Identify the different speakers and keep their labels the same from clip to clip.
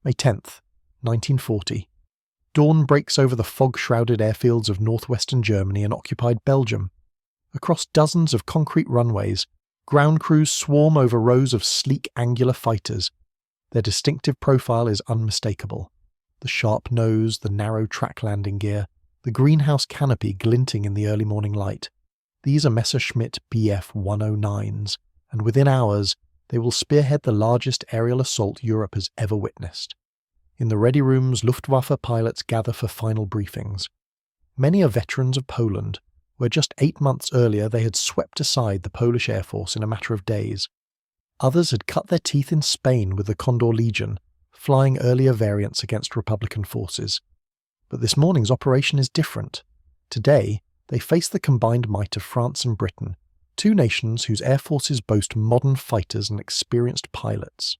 Speaker 1: May 10th, 1940. Dawn breaks over the fog-shrouded airfields of northwestern Germany and occupied Belgium. Across dozens of concrete runways, ground crews swarm over rows of sleek angular fighters. Their distinctive profile is unmistakable. The sharp nose, the narrow track landing gear, the greenhouse canopy glinting in the early morning light. These are Messerschmitt Bf 109s, and within hours they will spearhead the largest aerial assault Europe has ever witnessed. In the ready rooms, Luftwaffe pilots gather for final briefings. Many are veterans of Poland, where just 8 months earlier they had swept aside the Polish Air Force in a matter of days. Others had cut their teeth in Spain with the Condor Legion, flying earlier variants against Republican forces. But this morning's operation is different. Today, they face the combined might of France and Britain, two nations whose air forces boast modern fighters and experienced pilots.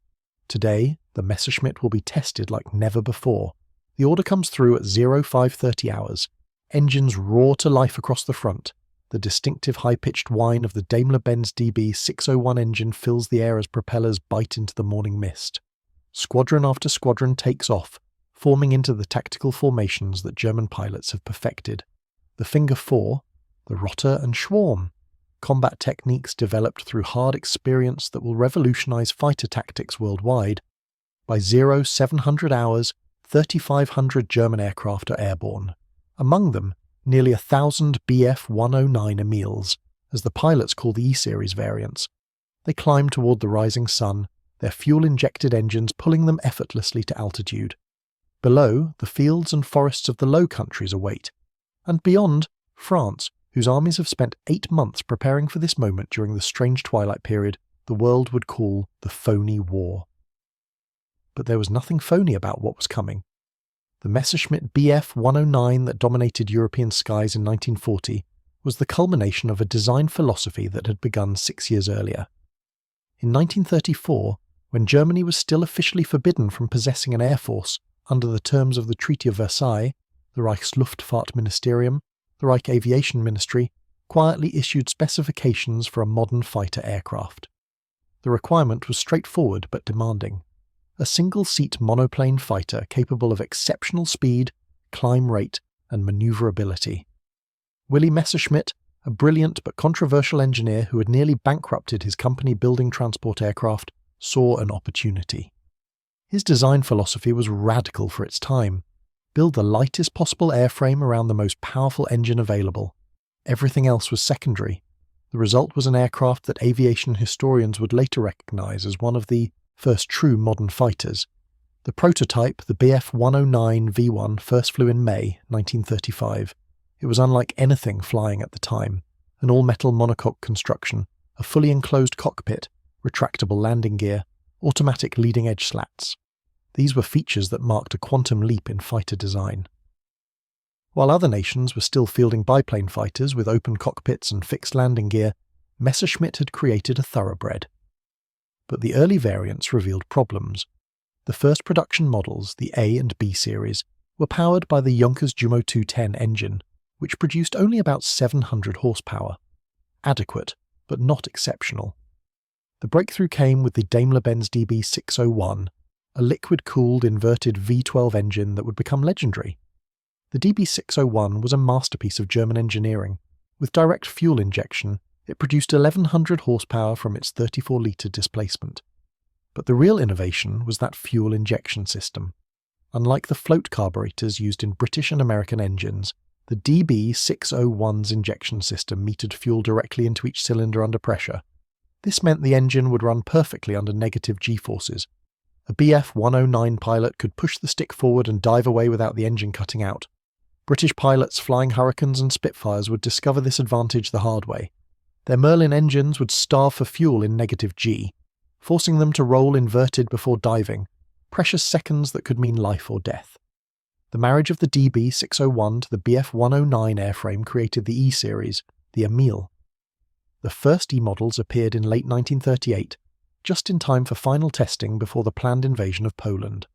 Speaker 1: Today, the Messerschmitt will be tested like never before. The order comes through at 0530 hours. Engines roar to life across the front. The distinctive high-pitched whine of the Daimler-Benz DB 601 engine fills the air as propellers bite into the morning mist. Squadron after squadron takes off, forming into the tactical formations that German pilots have perfected. The Finger Four, the Rotter and Schwarm, combat techniques developed through hard experience that will revolutionize fighter tactics worldwide. By 0700 hours, 3,500 German aircraft are airborne. Among them, nearly 1,000 Bf 109 Emils, as the pilots call the E-series variants. They climb toward the rising sun, their fuel-injected engines pulling them effortlessly to altitude. Below, the fields and forests of the Low Countries await. And beyond, France, whose armies have spent 8 months preparing for this moment during the strange twilight period the world would call the phony war. But there was nothing phony about what was coming. The Messerschmitt Bf 109 that dominated European skies in 1940 was the culmination of a design philosophy that had begun 6 years earlier. In 1934, when Germany was still officially forbidden from possessing an air force under the terms of the Treaty of Versailles, the Reichsluftfahrtministerium, the Reich Aviation Ministry, quietly issued specifications for a modern fighter aircraft. The requirement was straightforward but demanding. A single-seat monoplane fighter capable of exceptional speed, climb rate, and maneuverability. Willy Messerschmitt, a brilliant but controversial engineer who had nearly bankrupted his company building transport aircraft, saw an opportunity. His design philosophy was radical for its time. Build the lightest possible airframe around the most powerful engine available. Everything else was secondary. The result was an aircraft that aviation historians would later recognize as one of the first true modern fighters. The prototype, the Bf 109 V1, first flew in May 1935. It was unlike anything flying at the time. An all-metal monocoque construction, a fully enclosed cockpit, retractable landing gear, automatic leading-edge slats. These were features that marked a quantum leap in fighter design. While other nations were still fielding biplane fighters with open cockpits and fixed landing gear, Messerschmitt had created a thoroughbred. But the early variants revealed problems. The first production models, the A and B series, were powered by the Junkers Jumo 210 engine, which produced only about 700 horsepower. Adequate, but not exceptional. The breakthrough came with the Daimler-Benz DB 601, a liquid-cooled inverted V12 engine that would become legendary. The DB 601 was a masterpiece of German engineering. With direct fuel injection, it produced 1,100 horsepower from its 34-litre displacement. But the real innovation was that fuel injection system. Unlike the float carburetors used in British and American engines, the DB 601's injection system metered fuel directly into each cylinder under pressure. This meant the engine would run perfectly under negative G-forces. A Bf 109 pilot could push the stick forward and dive away without the engine cutting out. British pilots flying Hurricanes and Spitfires would discover this advantage the hard way. Their Merlin engines would starve for fuel in negative G, forcing them to roll inverted before diving, precious seconds that could mean life or death. The marriage of the DB 601 to the Bf 109 airframe created the E-series, the Emil. The first E-models appeared in late 1938, just in time for final testing before the planned invasion of Poland.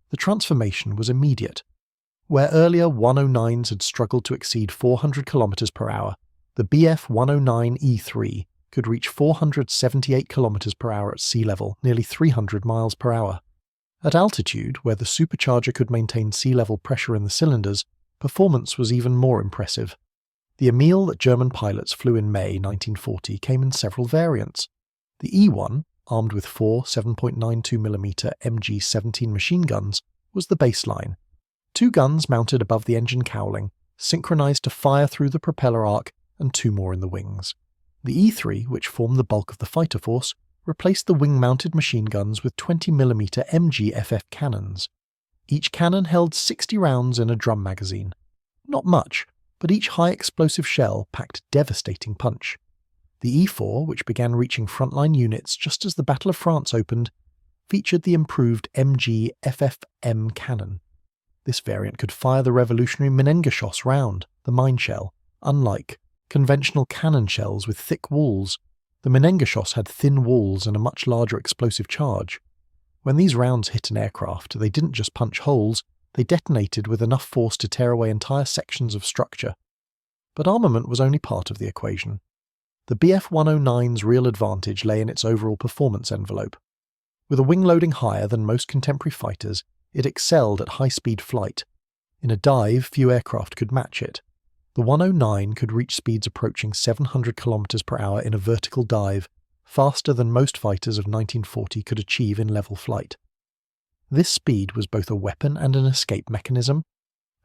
Speaker 1: The transformation was immediate. Where earlier 109s had struggled to exceed 400 km per hour, the Bf 109 E3 could reach 478 km per hour at sea level, nearly 300 miles per hour. At altitude, where the supercharger could maintain sea-level pressure in the cylinders, performance was even more impressive. The Emil that German pilots flew in May 1940 came in several variants. The E1, armed with four 7.92mm MG-17 machine guns, was the baseline. Two guns mounted above the engine cowling, synchronized to fire through the propeller arc, and two more in the wings. The E3, which formed the bulk of the fighter force, replaced the wing-mounted machine guns with 20mm MG-FF cannons. Each cannon held 60 rounds in a drum magazine. Not much, but each high-explosive shell packed devastating punch. The E4, which began reaching frontline units just as the Battle of France opened, featured the improved MG-FFM cannon. This variant could fire the revolutionary Menengeschoss round, the mine shell, unlike conventional cannon shells with thick walls. The Menengeschoss had thin walls and a much larger explosive charge. When these rounds hit an aircraft, they didn't just punch holes, they detonated with enough force to tear away entire sections of structure. But armament was only part of the equation. The Bf 109's real advantage lay in its overall performance envelope. With a wing loading higher than most contemporary fighters, it excelled at high-speed flight. In a dive, few aircraft could match it. The 109 could reach speeds approaching 700 km per hour in a vertical dive, faster than most fighters of 1940 could achieve in level flight. This speed was both a weapon and an escape mechanism.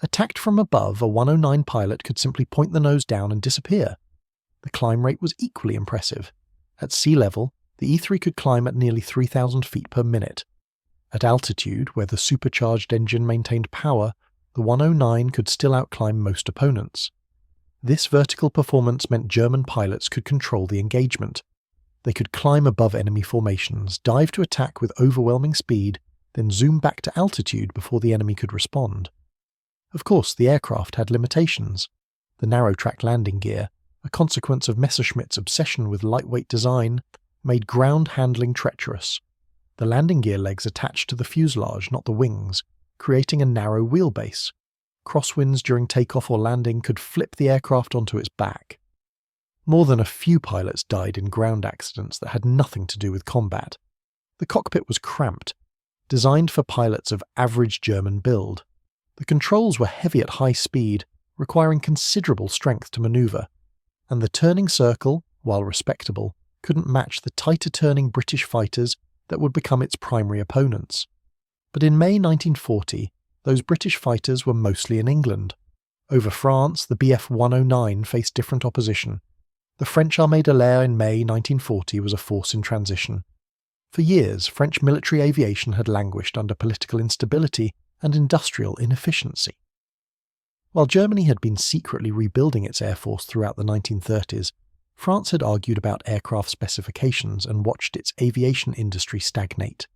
Speaker 1: Attacked from above, a 109 pilot could simply point the nose down and disappear. The climb rate was equally impressive. At sea level, the E3 could climb at nearly 3,000 feet per minute. At altitude, where the supercharged engine maintained power, the 109 could still outclimb most opponents. This vertical performance meant German pilots could control the engagement. They could climb above enemy formations, dive to attack with overwhelming speed, then zoom back to altitude before the enemy could respond. Of course, the aircraft had limitations. The narrow-track landing gear, a consequence of Messerschmitt's obsession with lightweight design, made ground handling treacherous. The landing gear legs attached to the fuselage, not the wings, creating a narrow wheelbase. Crosswinds during takeoff or landing could flip the aircraft onto its back. More than a few pilots died in ground accidents that had nothing to do with combat. The cockpit was cramped, designed for pilots of average German build. The controls were heavy at high speed, requiring considerable strength to maneuver, and the turning circle, while respectable, couldn't match the tighter-turning British fighters that would become its primary opponents. But in May 1940, those British fighters were mostly in England. Over France, the Bf 109 faced different opposition. The French Armée de l'Air in May 1940 was a force in transition. For years, French military aviation had languished under political instability and industrial inefficiency. While Germany had been secretly rebuilding its air force throughout the 1930s, France had argued about aircraft specifications and watched its aviation industry stagnate.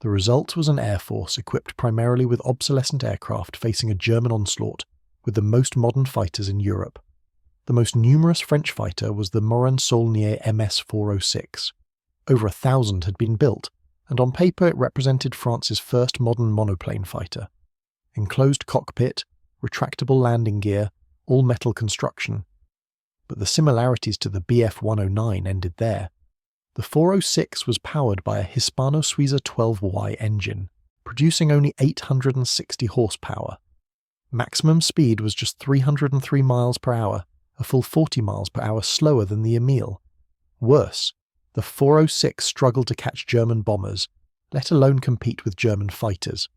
Speaker 1: The result was an air force equipped primarily with obsolescent aircraft facing a German onslaught with the most modern fighters in Europe. The most numerous French fighter was the Morane-Saulnier MS-406. Over 1,000 had been built, and on paper it represented France's first modern monoplane fighter. Enclosed cockpit, retractable landing gear, all-metal construction. But the similarities to the Bf 109 ended there. The 406 was powered by a Hispano-Suiza 12Y engine, producing only 860 horsepower. Maximum speed was just 303 miles per hour, a full 40 miles per hour slower than the Emil. Worse, the 406 struggled to catch German bombers, let alone compete with German fighters.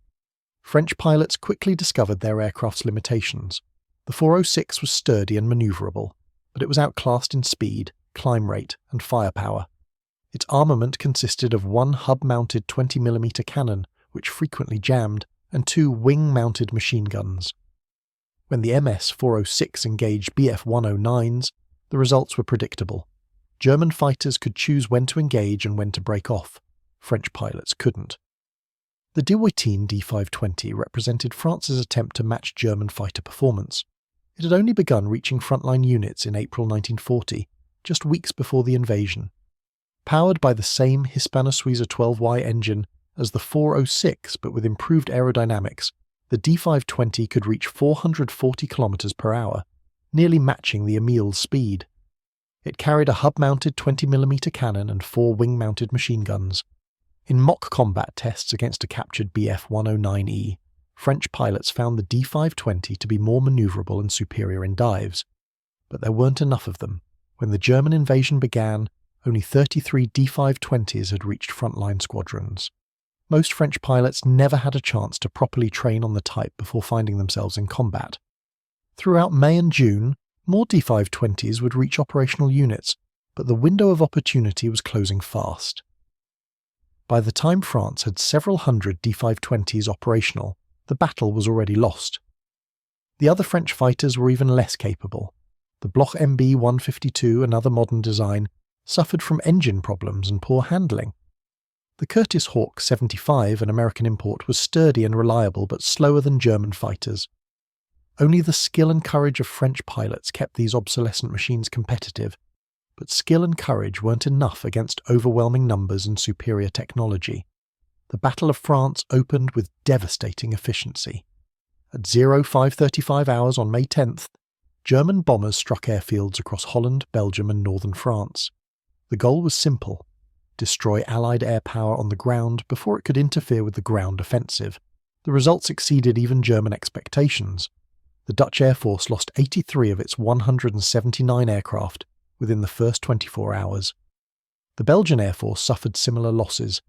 Speaker 1: French pilots quickly discovered their aircraft's limitations. The 406 was sturdy and maneuverable, but it was outclassed in speed, climb rate, and firepower. Its armament consisted of one hub-mounted 20mm cannon, which frequently jammed, and two wing-mounted machine guns. When the MS-406 engaged Bf 109s, the results were predictable. German fighters could choose when to engage and when to break off. French pilots couldn't. The WWII D520 represented France's attempt to match German fighter performance. It had only begun reaching frontline units in April 1940, just weeks before the invasion. Powered by the same Hispano-Suiza 12Y engine as the 406 but with improved aerodynamics, the D520 could reach 440 km per hour, nearly matching the Emil's speed. It carried a hub-mounted 20mm cannon and four wing-mounted machine guns. In mock combat tests against a captured Bf 109E, French pilots found the D-520 to be more manoeuvrable and superior in dives, but there weren't enough of them. When the German invasion began, only 33 D-520s had reached frontline squadrons. Most French pilots never had a chance to properly train on the type before finding themselves in combat. Throughout May and June, more D-520s would reach operational units, but the window of opportunity was closing fast. By the time France had several hundred D-520s operational, the battle was already lost. The other French fighters were even less capable. The Bloch MB 152, another modern design, suffered from engine problems and poor handling. The Curtiss Hawk 75, an American import, was sturdy and reliable but slower than German fighters. Only the skill and courage of French pilots kept these obsolescent machines competitive, but skill and courage weren't enough against overwhelming numbers and superior technology. The Battle of France opened with devastating efficiency. At 05:35 hours on May 10th, German bombers struck airfields across Holland, Belgium and northern France. The goal was simple: destroy Allied air power on the ground before it could interfere with the ground offensive. The results exceeded even German expectations. The Dutch Air Force lost 83 of its 179 aircraft within the first 24 hours. The Belgian Air Force suffered similar losses.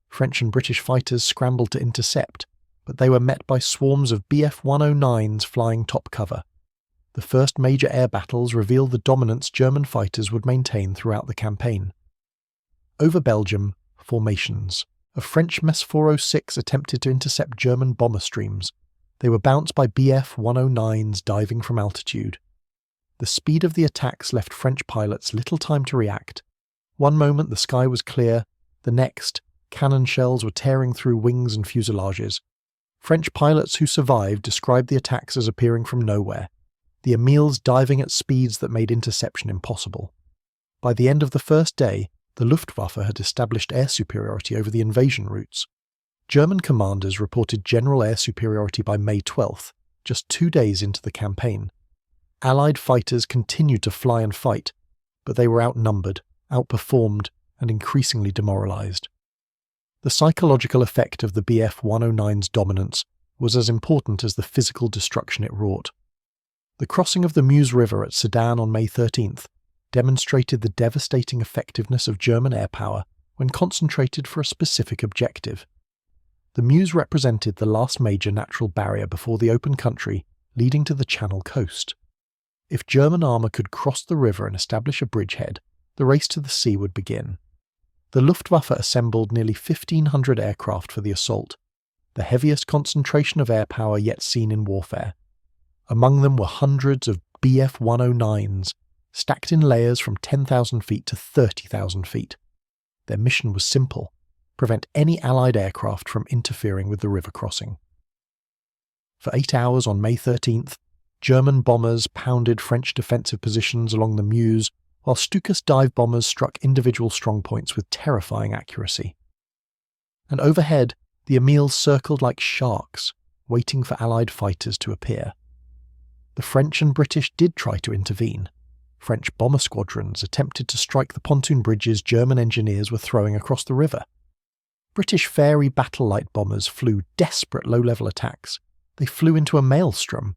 Speaker 1: French and British fighters scrambled to intercept, but they were met by swarms of Bf 109s flying top cover. The first major air battles revealed the dominance German fighters would maintain throughout the campaign. Over Belgium, formations. A French Mess 406 attempted to intercept German bomber streams. They were bounced by Bf 109s diving from altitude. The speed of the attacks left French pilots little time to react. One moment the sky was clear, the next, cannon shells were tearing through wings and fuselages. French pilots who survived described the attacks as appearing from nowhere, the Emils diving at speeds that made interception impossible. By the end of the first day, the Luftwaffe had established air superiority over the invasion routes. German commanders reported general air superiority by May 12th, just 2 days into the campaign. Allied fighters continued to fly and fight, but they were outnumbered, outperformed, and increasingly demoralized. The psychological effect of the Bf 109's dominance was as important as the physical destruction it wrought. The crossing of the Meuse River at Sedan on May 13th demonstrated the devastating effectiveness of German air power when concentrated for a specific objective. The Meuse represented the last major natural barrier before the open country leading to the Channel coast. If German armour could cross the river and establish a bridgehead, the race to the sea would begin. The Luftwaffe assembled nearly 1,500 aircraft for the assault, the heaviest concentration of air power yet seen in warfare. Among them were hundreds of Bf 109s, stacked in layers from 10,000 feet to 30,000 feet. Their mission was simple: prevent any Allied aircraft from interfering with the river crossing. For 8 hours on May 13th, German bombers pounded French defensive positions along the Meuse, while Stuka's dive bombers struck individual strongpoints with terrifying accuracy. And overhead, the Emils circled like sharks, waiting for Allied fighters to appear. The French and British did try to intervene. French bomber squadrons attempted to strike the pontoon bridges German engineers were throwing across the river. British Fairey battle light bombers flew desperate low-level attacks. They flew into a maelstrom.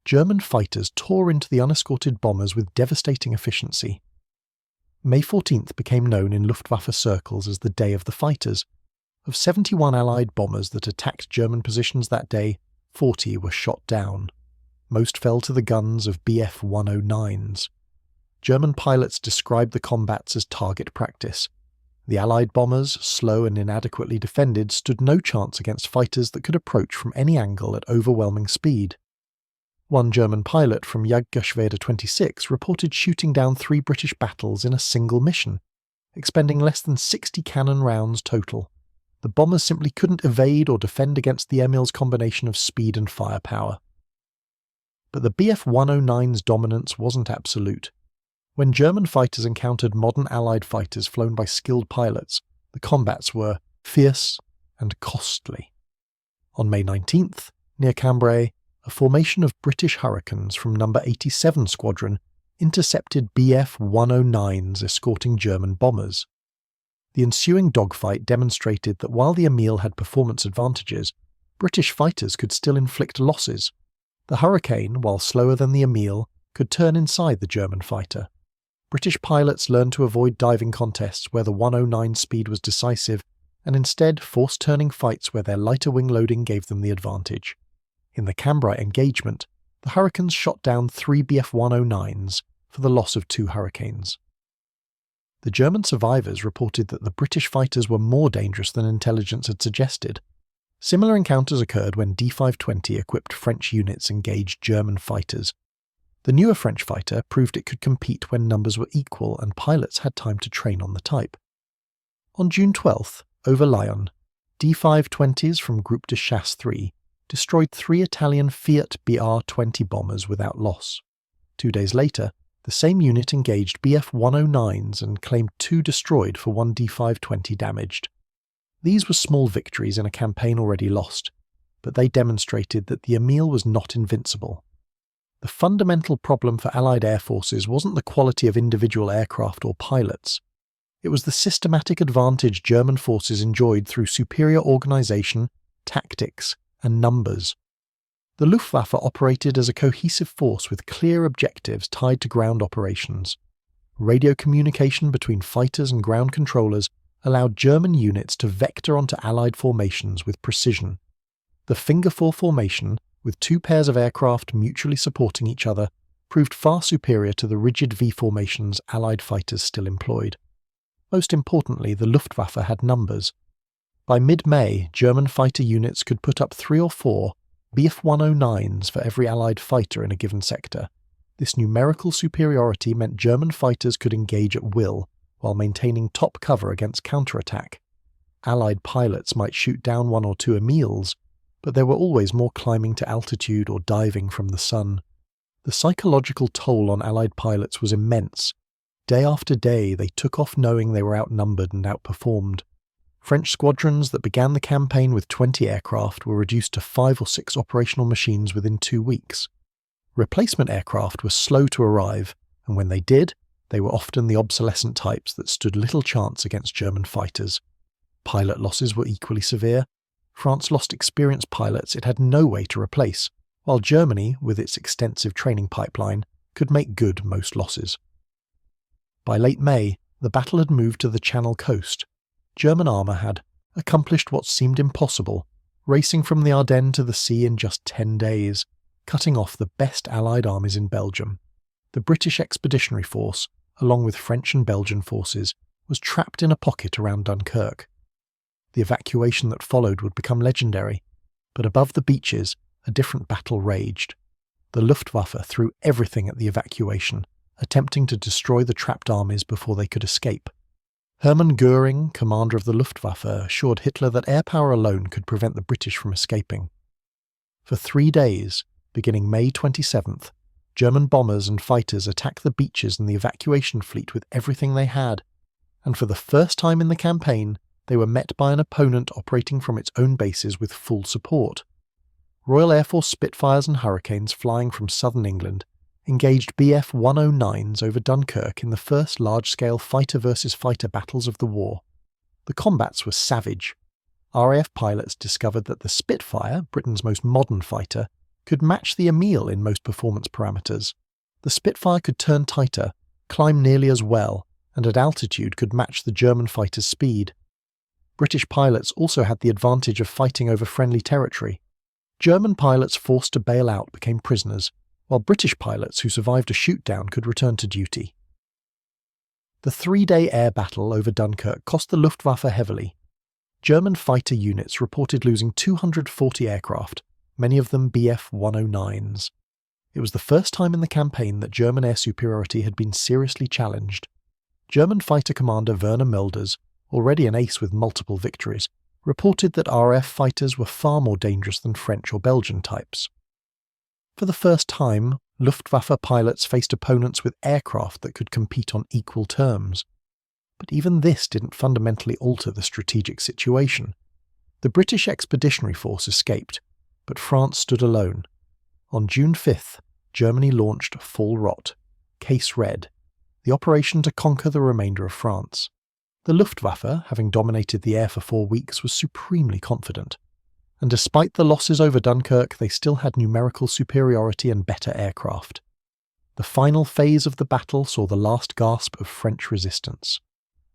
Speaker 1: German fighters tore into the unescorted bombers with devastating efficiency. May 14th became known in Luftwaffe circles as the Day of the Fighters. Of 71 Allied bombers that attacked German positions that day, 40 were shot down. Most fell to the guns of Bf 109s. German pilots described the combats as target practice. The Allied bombers, slow and inadequately defended, stood no chance against fighters that could approach from any angle at overwhelming speed. One German pilot from Jägerschwede 26 reported shooting down 3 British battles in a single mission, expending less than 60 cannon rounds total. The bombers simply couldn't evade or defend against the Emils' combination of speed and firepower. But the Bf 109's dominance wasn't absolute. When German fighters encountered modern Allied fighters flown by skilled pilots, the combats were fierce and costly. On May 19th, near Cambrai, a formation of British Hurricanes from No. 87 Squadron intercepted Bf 109s escorting German bombers. The ensuing dogfight demonstrated that while the Emil had performance advantages, British fighters could still inflict losses. The Hurricane, while slower than the Emil, could turn inside the German fighter. British pilots learned to avoid diving contests where the 109 speed was decisive, and instead forced turning fights where their lighter wing loading gave them the advantage. In the Cambrai engagement, the Hurricanes shot down 3 Bf 109s for the loss of 2 Hurricanes. The German survivors reported that the British fighters were more dangerous than intelligence had suggested. Similar encounters occurred when D-520-equipped French units engaged German fighters. The newer French fighter proved it could compete when numbers were equal and pilots had time to train on the type. On June 12th, over Lyon, D-520s from Groupe de Chasse 3 destroyed 3 Italian Fiat BR-20 bombers without loss. 2 days later, the same unit engaged Bf 109s and claimed 2 destroyed for 1 D-520 damaged. These were small victories in a campaign already lost, but they demonstrated that the Emil was not invincible. The fundamental problem for Allied air forces wasn't the quality of individual aircraft or pilots. It was the systematic advantage German forces enjoyed through superior organisation, tactics, and numbers. The Luftwaffe operated as a cohesive force with clear objectives tied to ground operations. Radio communication between fighters and ground controllers allowed German units to vector onto Allied formations with precision. The Finger 4 formation, with 2 pairs of aircraft mutually supporting each other, proved far superior to the rigid V formations Allied fighters still employed. Most importantly, the Luftwaffe had numbers. By mid-May, German fighter units could put up 3 or 4 Bf 109s for every Allied fighter in a given sector. This numerical superiority meant German fighters could engage at will, while maintaining top cover against counterattack. Allied pilots might shoot down 1 or 2 Emils, but there were always more climbing to altitude or diving from the sun. The psychological toll on Allied pilots was immense. Day after day, they took off knowing they were outnumbered and outperformed. French squadrons that began the campaign with 20 aircraft were reduced to 5 or 6 operational machines within 2 weeks. Replacement aircraft were slow to arrive, and when they did, they were often the obsolescent types that stood little chance against German fighters. Pilot losses were equally severe. France lost experienced pilots it had no way to replace, while Germany, with its extensive training pipeline, could make good most losses. By late May, the battle had moved to the Channel coast. German armour had accomplished what seemed impossible, racing from the Ardennes to the sea in just 10 days, cutting off the best Allied armies in Belgium. The British Expeditionary Force, along with French and Belgian forces, was trapped in a pocket around Dunkirk. The evacuation that followed would become legendary, but above the beaches, a different battle raged. The Luftwaffe threw everything at the evacuation, attempting to destroy the trapped armies before they could escape. Hermann Göring, commander of the Luftwaffe, assured Hitler that air power alone could prevent the British from escaping. For 3 days, beginning May 27th, German bombers and fighters attacked the beaches and the evacuation fleet with everything they had, and for the first time in the campaign, they were met by an opponent operating from its own bases with full support. Royal Air Force Spitfires and Hurricanes flying from southern England engaged Bf 109s over Dunkirk in the first large-scale fighter-versus-fighter battles of the war. The combats were savage. RAF pilots discovered that the Spitfire, Britain's most modern fighter, could match the Emil in most performance parameters. The Spitfire could turn tighter, climb nearly as well, and at altitude could match the German fighter's speed. British pilots also had the advantage of fighting over friendly territory. German pilots forced to bail out became prisoners, while British pilots who survived a shoot-down could return to duty. The 3-day air battle over Dunkirk cost the Luftwaffe heavily. German fighter units reported losing 240 aircraft, many of them Bf 109s. It was the first time in the campaign that German air superiority had been seriously challenged. German fighter commander Werner Mölders, already an ace with multiple victories, reported that RAF fighters were far more dangerous than French or Belgian types. For the first time, Luftwaffe pilots faced opponents with aircraft that could compete on equal terms. But even this didn't fundamentally alter the strategic situation. The British Expeditionary Force escaped, but France stood alone. On June 5th, Germany launched Fall Rot, Case Red, the operation to conquer the remainder of France. The Luftwaffe, having dominated the air for 4 weeks, was supremely confident. And despite the losses over Dunkirk, they still had numerical superiority and better aircraft. The final phase of the battle saw the last gasp of French resistance.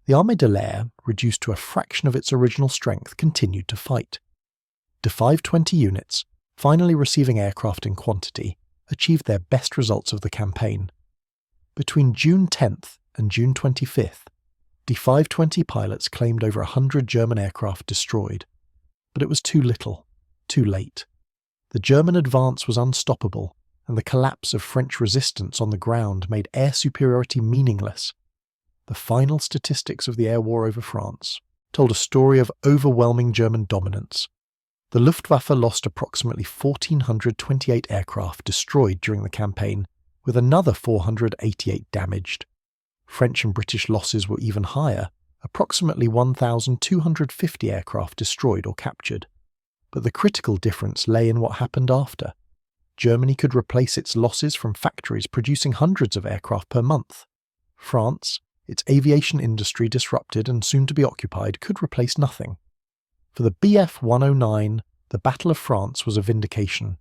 Speaker 1: The Armée de l'Air, reduced to a fraction of its original strength, continued to fight. The 520 units, finally receiving aircraft in quantity, achieved their best results of the campaign. Between June 10th and June 25th, the 520 pilots claimed over 100 German aircraft destroyed. But it was too little, too late. The German advance was unstoppable, and the collapse of French resistance on the ground made air superiority meaningless. The final statistics of the air war over France told a story of overwhelming German dominance. The Luftwaffe lost approximately 1,428 aircraft destroyed during the campaign, with another 488 damaged. French and British losses were even higher, approximately 1,250 aircraft destroyed or captured. But the critical difference lay in what happened after. Germany could replace its losses from factories producing hundreds of aircraft per month. France, its aviation industry disrupted and soon to be occupied, could replace nothing. For the Bf 109, the Battle of France was a vindication.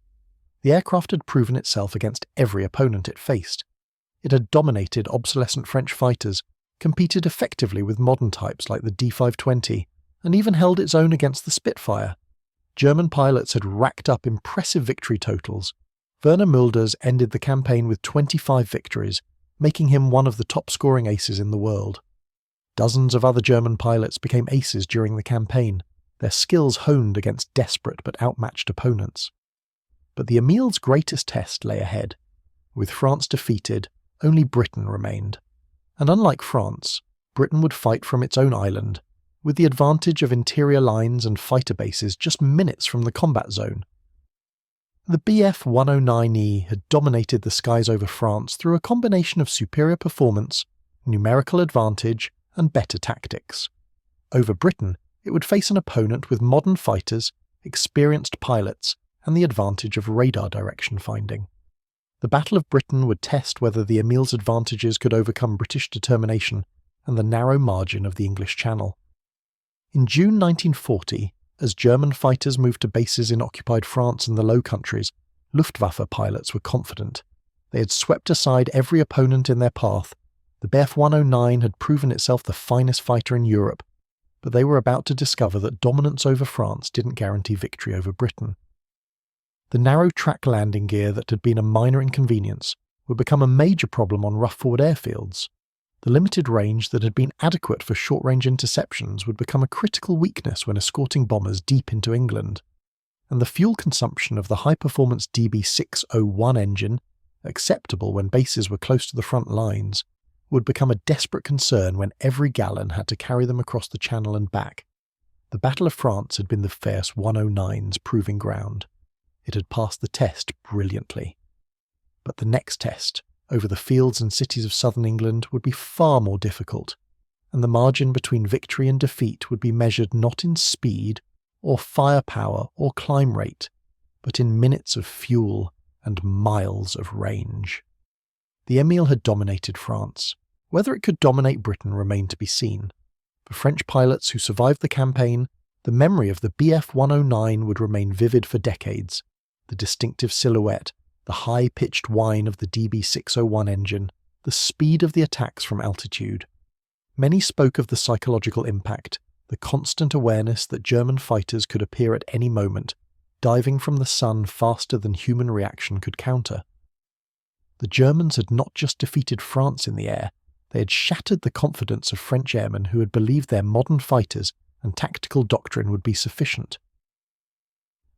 Speaker 1: The aircraft had proven itself against every opponent it faced. It had dominated obsolescent French fighters, competed effectively with modern types like the D520, and even held its own against the Spitfire. German pilots had racked up impressive victory totals. Werner Mulders ended the campaign with 25 victories, making him one of the top-scoring aces in the world. Dozens of other German pilots became aces during the campaign, their skills honed against desperate but outmatched opponents. But the Emil's greatest test lay ahead. With France defeated, only Britain remained. And unlike France, Britain would fight from its own island, with the advantage of interior lines and fighter bases just minutes from the combat zone. The Bf 109E had dominated the skies over France through a combination of superior performance, numerical advantage, and better tactics. Over Britain, it would face an opponent with modern fighters, experienced pilots, and the advantage of radar direction finding. The Battle of Britain would test whether the Emil's advantages could overcome British determination and the narrow margin of the English Channel. In June 1940, as German fighters moved to bases in occupied France and the Low Countries, Luftwaffe pilots were confident. They had swept aside every opponent in their path. The Bf 109 had proven itself the finest fighter in Europe, but they were about to discover that dominance over France didn't guarantee victory over Britain. The narrow track landing gear that had been a minor inconvenience would become a major problem on rough forward airfields. The limited range that had been adequate for short-range interceptions would become a critical weakness when escorting bombers deep into England. And the fuel consumption of the high-performance DB601 engine, acceptable when bases were close to the front lines, would become a desperate concern when every gallon had to carry them across the Channel and back. The Battle of France had been the fierce 109's proving ground. It had passed the test brilliantly. But the next test, over the fields and cities of southern England, would be far more difficult, and the margin between victory and defeat would be measured not in speed, or firepower, or climb rate, but in minutes of fuel and miles of range. The Emil had dominated France. Whether it could dominate Britain remained to be seen. For French pilots who survived the campaign, the memory of the Bf 109 would remain vivid for decades. The distinctive silhouette, the high-pitched whine of the DB601 engine, the speed of the attacks from altitude. Many spoke of the psychological impact, the constant awareness that German fighters could appear at any moment, diving from the sun faster than human reaction could counter. The Germans had not just defeated France in the air, they had shattered the confidence of French airmen who had believed their modern fighters and tactical doctrine would be sufficient.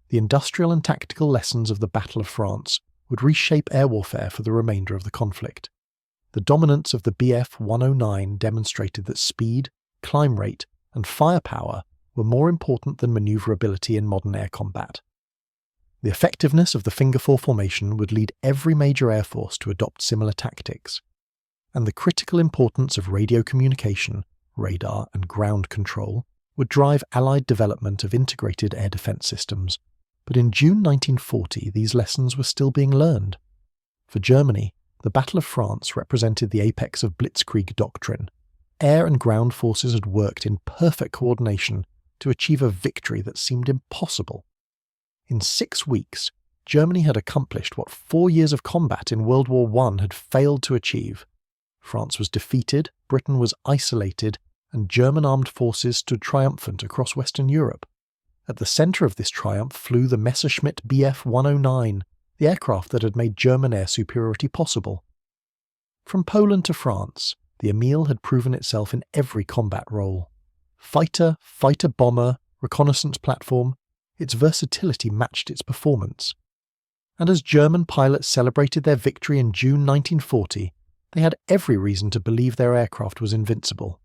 Speaker 1: The industrial and tactical lessons of the Battle of France would reshape air warfare for the remainder of the conflict. The dominance of the Bf 109 demonstrated that speed, climb rate, and firepower were more important than maneuverability in modern air combat. The effectiveness of the Finger 4 formation would lead every major air force to adopt similar tactics, and the critical importance of radio communication, radar, and ground control would drive Allied development of integrated air defense systems. But in June 1940, these lessons were still being learned. For Germany, the Battle of France represented the apex of blitzkrieg doctrine. air and ground forces had worked in perfect coordination to achieve a victory that seemed impossible. In 6 weeks, Germany had accomplished what 4 years of combat in World War I had failed to achieve. France was defeated, Britain was isolated, and German armed forces stood triumphant across Western Europe. At the centre of this triumph flew the Messerschmitt Bf 109, the aircraft that had made German air superiority possible. From Poland to France, the Emil had proven itself in every combat role. Fighter, fighter-bomber, reconnaissance platform, its versatility matched its performance. And as German pilots celebrated their victory in June 1940, they had every reason to believe their aircraft was invincible.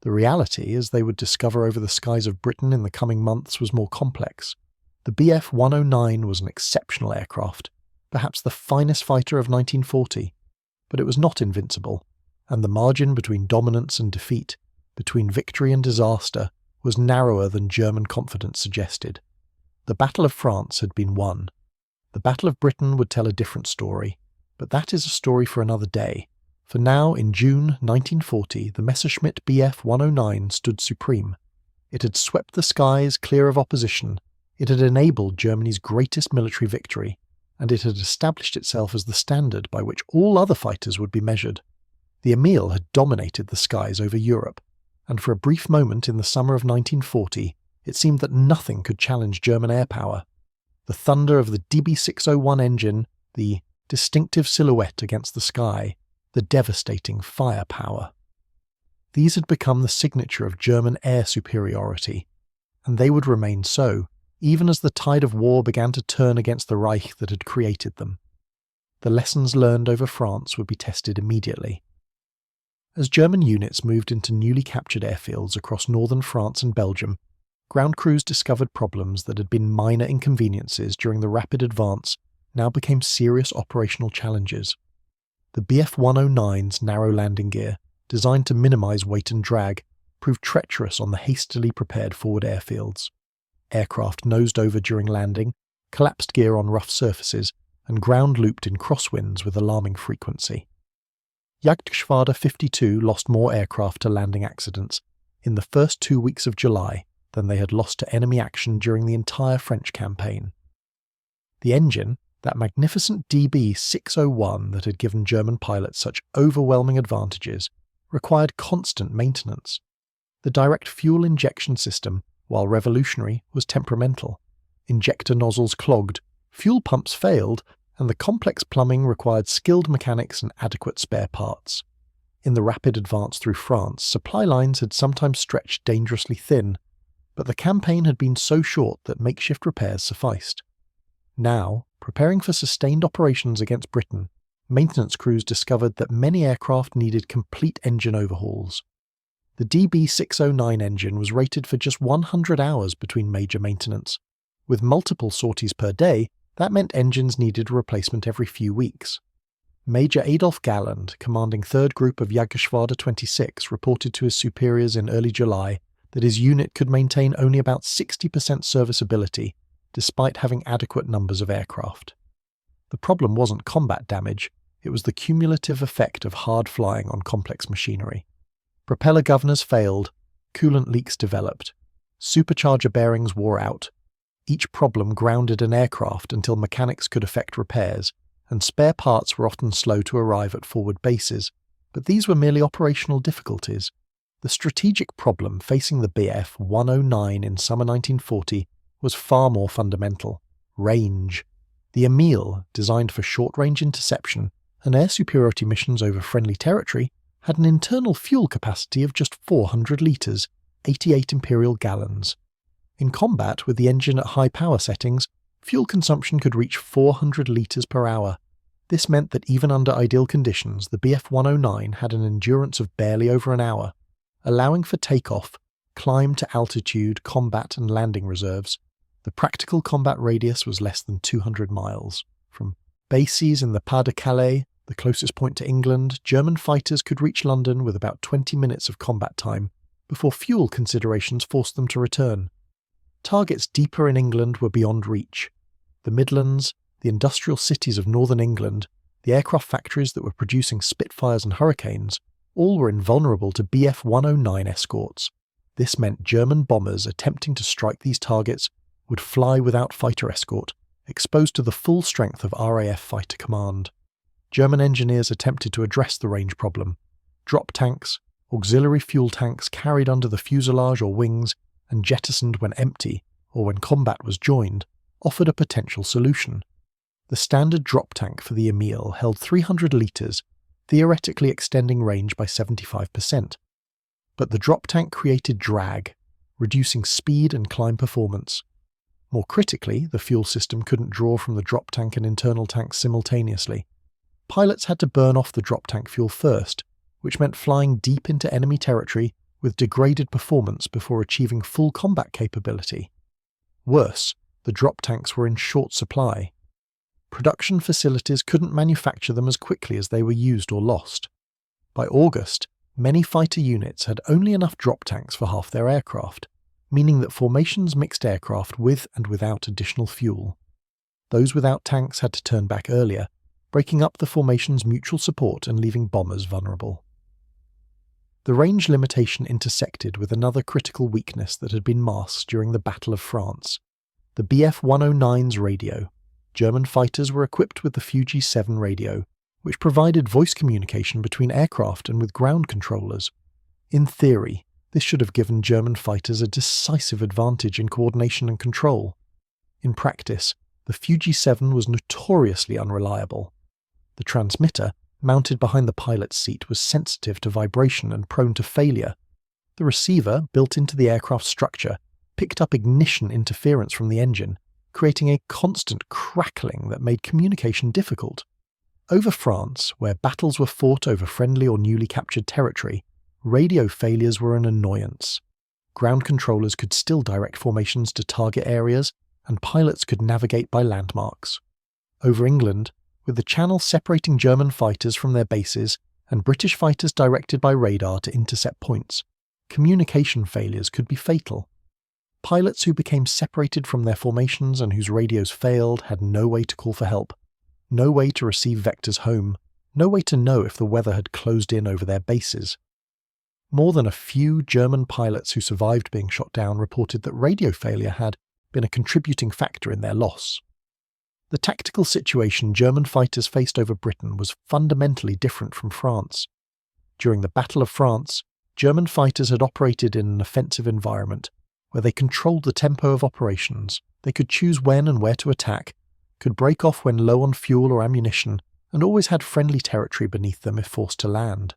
Speaker 1: The reality, as they would discover over the skies of Britain in the coming months, was more complex. The Bf 109 was an exceptional aircraft, perhaps the finest fighter of 1940, but it was not invincible, and the margin between dominance and defeat, between victory and disaster, was narrower than German confidence suggested. The Battle of France had been won. The Battle of Britain would tell a different story, but that is a story for another day. For now, in June 1940, the Messerschmitt Bf 109 stood supreme. It had swept the skies clear of opposition, it had enabled Germany's greatest military victory, and it had established itself as the standard by which all other fighters would be measured. The Emil had dominated the skies over Europe, and for a brief moment in the summer of 1940, it seemed that nothing could challenge German air power. The thunder of the DB601 engine, the distinctive silhouette against the sky, the devastating firepower. These had become the signature of German air superiority, and they would remain so, even as the tide of war began to turn against the Reich that had created them. The lessons learned over France would be tested immediately. As German units moved into newly captured airfields across northern France and Belgium, ground crews discovered problems that had been minor inconveniences during the rapid advance now became serious operational challenges. The Bf 109's narrow landing gear, designed to minimise weight and drag, proved treacherous on the hastily prepared forward airfields. Aircraft nosed over during landing, collapsed gear on rough surfaces, and ground looped in crosswinds with alarming frequency. Jagdgeschwader 52 lost more aircraft to landing accidents in the first 2 weeks of July than they had lost to enemy action during the entire French campaign. The engine, that magnificent DB601 that had given German pilots such overwhelming advantages, required constant maintenance. The direct fuel injection system, while revolutionary, was temperamental. Injector nozzles clogged, fuel pumps failed, and the complex plumbing required skilled mechanics and adequate spare parts. In the rapid advance through France, supply lines had sometimes stretched dangerously thin, but the campaign had been so short that makeshift repairs sufficed. Now, preparing for sustained operations against Britain, maintenance crews discovered that many aircraft needed complete engine overhauls. The DB609 engine was rated for just 100 hours between major maintenance. With multiple sorties per day, that meant engines needed a replacement every few weeks. Major Adolf Galland, commanding 3rd Group of Jagdgeschwader 26, reported to his superiors in early July that his unit could maintain only about 60% serviceability, despite having adequate numbers of aircraft. The problem wasn't combat damage, it was the cumulative effect of hard flying on complex machinery. Propeller governors failed, coolant leaks developed, supercharger bearings wore out. Each problem grounded an aircraft until mechanics could effect repairs, and spare parts were often slow to arrive at forward bases, but these were merely operational difficulties. The strategic problem facing the Bf 109 in summer 1940 was far more fundamental: range. The Emil, designed for short-range interception and air superiority missions over friendly territory, had an internal fuel capacity of just 400 litres, 88 imperial gallons. In combat, with the engine at high power settings, fuel consumption could reach 400 litres per hour. This meant that even under ideal conditions, the Bf 109 had an endurance of barely over an hour, allowing for takeoff, climb to altitude, combat and landing reserves. The practical combat radius was less than 200 miles. From bases in the Pas-de-Calais, the closest point to England, German fighters could reach London with about 20 minutes of combat time, before fuel considerations forced them to return. Targets deeper in England were beyond reach. The Midlands, the industrial cities of northern England, the aircraft factories that were producing Spitfires and Hurricanes, All were invulnerable to Bf 109 escorts. This meant German bombers attempting to strike these targets would fly without fighter escort, exposed to the full strength of RAF Fighter Command. German engineers attempted to address the range problem. Drop tanks, auxiliary fuel tanks carried under the fuselage or wings and jettisoned when empty or when combat was joined, offered a potential solution. The standard drop tank for the Emil held 300 litres, theoretically extending range by 75%. But the drop tank created drag, reducing speed and climb performance. More critically, the fuel system couldn't draw from the drop tank and internal tanks simultaneously. Pilots had to burn off the drop tank fuel first, which meant flying deep into enemy territory with degraded performance before achieving full combat capability. Worse, the drop tanks were in short supply. Production facilities couldn't manufacture them as quickly as they were used or lost. By August, many fighter units had only enough drop tanks for half their aircraft, meaning that formations mixed aircraft with and without additional fuel. Those without tanks had to turn back earlier, breaking up the formation's mutual support and leaving bombers vulnerable. The range limitation intersected with another critical weakness that had been masked during the Battle of France: the Bf 109's radio. German fighters were equipped with the Fuji 7 radio, which provided voice communication between aircraft and with ground controllers. In theory, this should have given German fighters a decisive advantage in coordination and control. In practice, the Fuji 7 was notoriously unreliable. The transmitter, mounted behind the pilot's seat, was sensitive to vibration and prone to failure. The receiver, built into the aircraft's structure, picked up ignition interference from the engine, creating a constant crackling that made communication difficult. Over France, where battles were fought over friendly or newly captured territory, radio failures were an annoyance. Ground controllers could still direct formations to target areas, and pilots could navigate by landmarks. Over England, with the channel separating German fighters from their bases and British fighters directed by radar to intercept points, communication failures could be fatal. Pilots who became separated from their formations and whose radios failed had no way to call for help, no way to receive vectors home, no way to know if the weather had closed in over their bases. More than a few German pilots who survived being shot down reported that radio failure had been a contributing factor in their loss. The tactical situation German fighters faced over Britain was fundamentally different from France. During the Battle of France, German fighters had operated in an offensive environment, where they controlled the tempo of operations. They could choose when and where to attack, could break off when low on fuel or ammunition, and always had friendly territory beneath them if forced to land.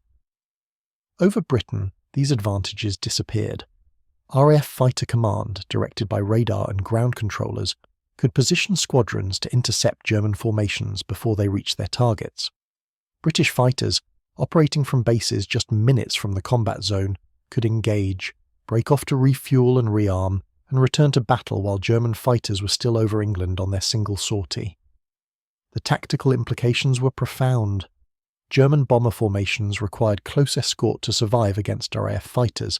Speaker 1: Over Britain, these advantages disappeared. RAF Fighter Command, directed by radar and ground controllers, could position squadrons to intercept German formations before they reached their targets. British fighters, operating from bases just minutes from the combat zone, could engage, break off to refuel and rearm, and return to battle while German fighters were still over England on their single sortie. The tactical implications were profound. German bomber formations required close escort to survive against RAF fighters,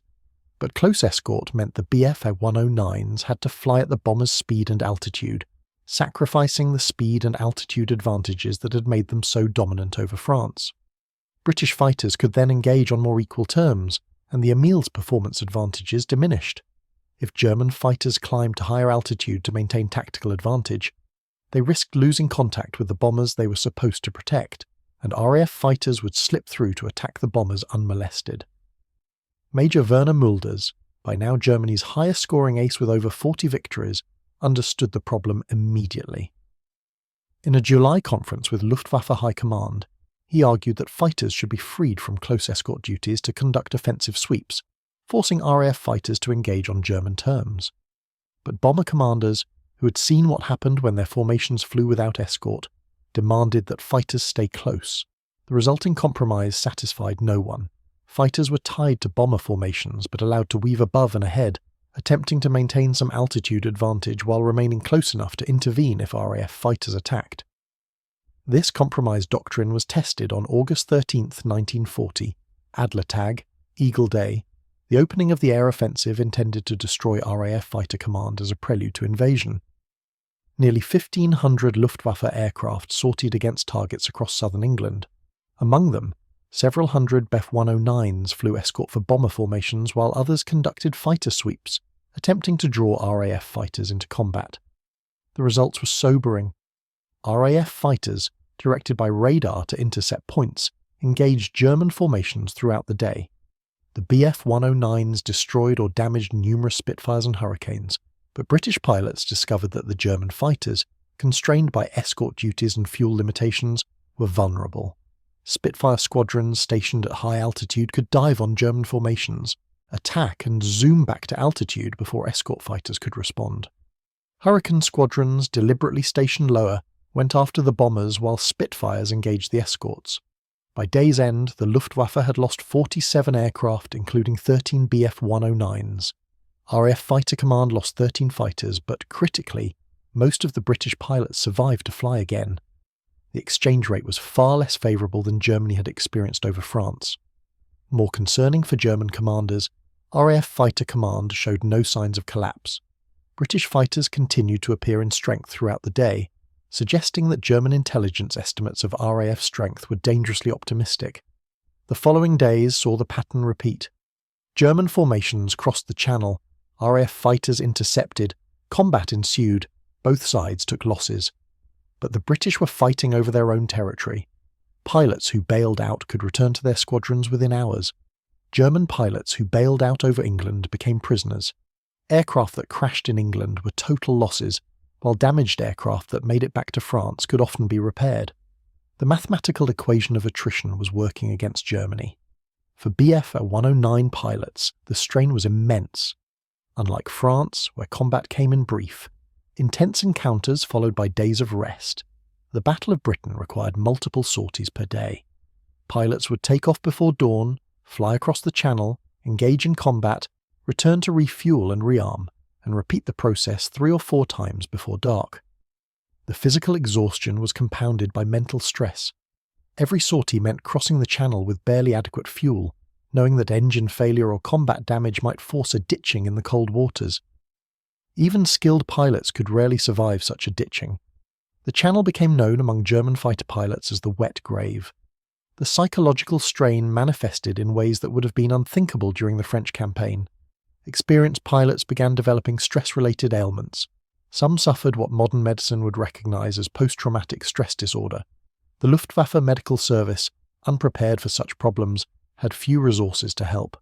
Speaker 1: but close escort meant the Bf 109s had to fly at the bombers' speed and altitude, sacrificing the speed and altitude advantages that had made them so dominant over France. British fighters could then engage on more equal terms, and the Emil's performance advantages diminished. If German fighters climbed to higher altitude to maintain tactical advantage, they risked losing contact with the bombers they were supposed to protect, and RAF fighters would slip through to attack the bombers unmolested. Major Werner Mulders, by now Germany's highest-scoring ace with over 40 victories, understood the problem immediately. In a July conference with Luftwaffe High Command, he argued that fighters should be freed from close escort duties to conduct offensive sweeps, forcing RAF fighters to engage on German terms. But bomber commanders, who had seen what happened when their formations flew without escort, demanded that fighters stay close. The resulting compromise satisfied no one. Fighters were tied to bomber formations but allowed to weave above and ahead, attempting to maintain some altitude advantage while remaining close enough to intervene if RAF fighters attacked. This compromise doctrine was tested on August 13, 1940, Adlertag, Eagle Day, the opening of the air offensive intended to destroy RAF Fighter Command as a prelude to invasion. Nearly 1,500 Luftwaffe aircraft sortied against targets across southern England. Among them, Several hundred Bf 109s flew escort for bomber formations while others conducted fighter sweeps, attempting to draw RAF fighters into combat. The results were sobering. RAF fighters, directed by radar to intercept points, engaged German formations throughout the day. The Bf 109s destroyed or damaged numerous Spitfires and Hurricanes, but British pilots discovered that the German fighters, constrained by escort duties and fuel limitations, were vulnerable. Spitfire squadrons stationed at high altitude could dive on German formations, attack and zoom back to altitude before escort fighters could respond. Hurricane squadrons, deliberately stationed lower, went after the bombers while Spitfires engaged the escorts. By day's end, the Luftwaffe had lost 47 aircraft, including 13 Bf 109s. RAF Fighter Command lost 13 fighters, but critically, most of the British pilots survived to fly again. The exchange rate was far less favourable than Germany had experienced over France. More concerning for German commanders, RAF Fighter Command showed no signs of collapse. British fighters continued to appear in strength throughout the day, suggesting that German intelligence estimates of RAF strength were dangerously optimistic. The following days saw the pattern repeat. German formations crossed the Channel, RAF fighters intercepted, combat ensued, both sides took losses. But the British were fighting over their own territory. Pilots who bailed out could return to their squadrons within hours. German pilots who bailed out over England became prisoners. Aircraft that crashed in England were total losses, while damaged aircraft that made it back to France could often be repaired. The mathematical equation of attrition was working against Germany. For Bf 109 pilots, the strain was immense. Unlike France, where combat came in brief, intense encounters followed by days of rest, the Battle of Britain required multiple sorties per day. Pilots would take off before dawn, fly across the Channel, engage in combat, return to refuel and rearm, and repeat the process 3 or 4 times before dark. The physical exhaustion was compounded by mental stress. Every sortie meant crossing the Channel with barely adequate fuel, knowing that engine failure or combat damage might force a ditching in the cold waters. Even skilled pilots could rarely survive such a ditching. The Channel became known among German fighter pilots as the wet grave. The psychological strain manifested in ways that would have been unthinkable during the French campaign. Experienced pilots began developing stress-related ailments. Some suffered what modern medicine would recognise as post-traumatic stress disorder. The Luftwaffe Medical Service, unprepared for such problems, had few resources to help.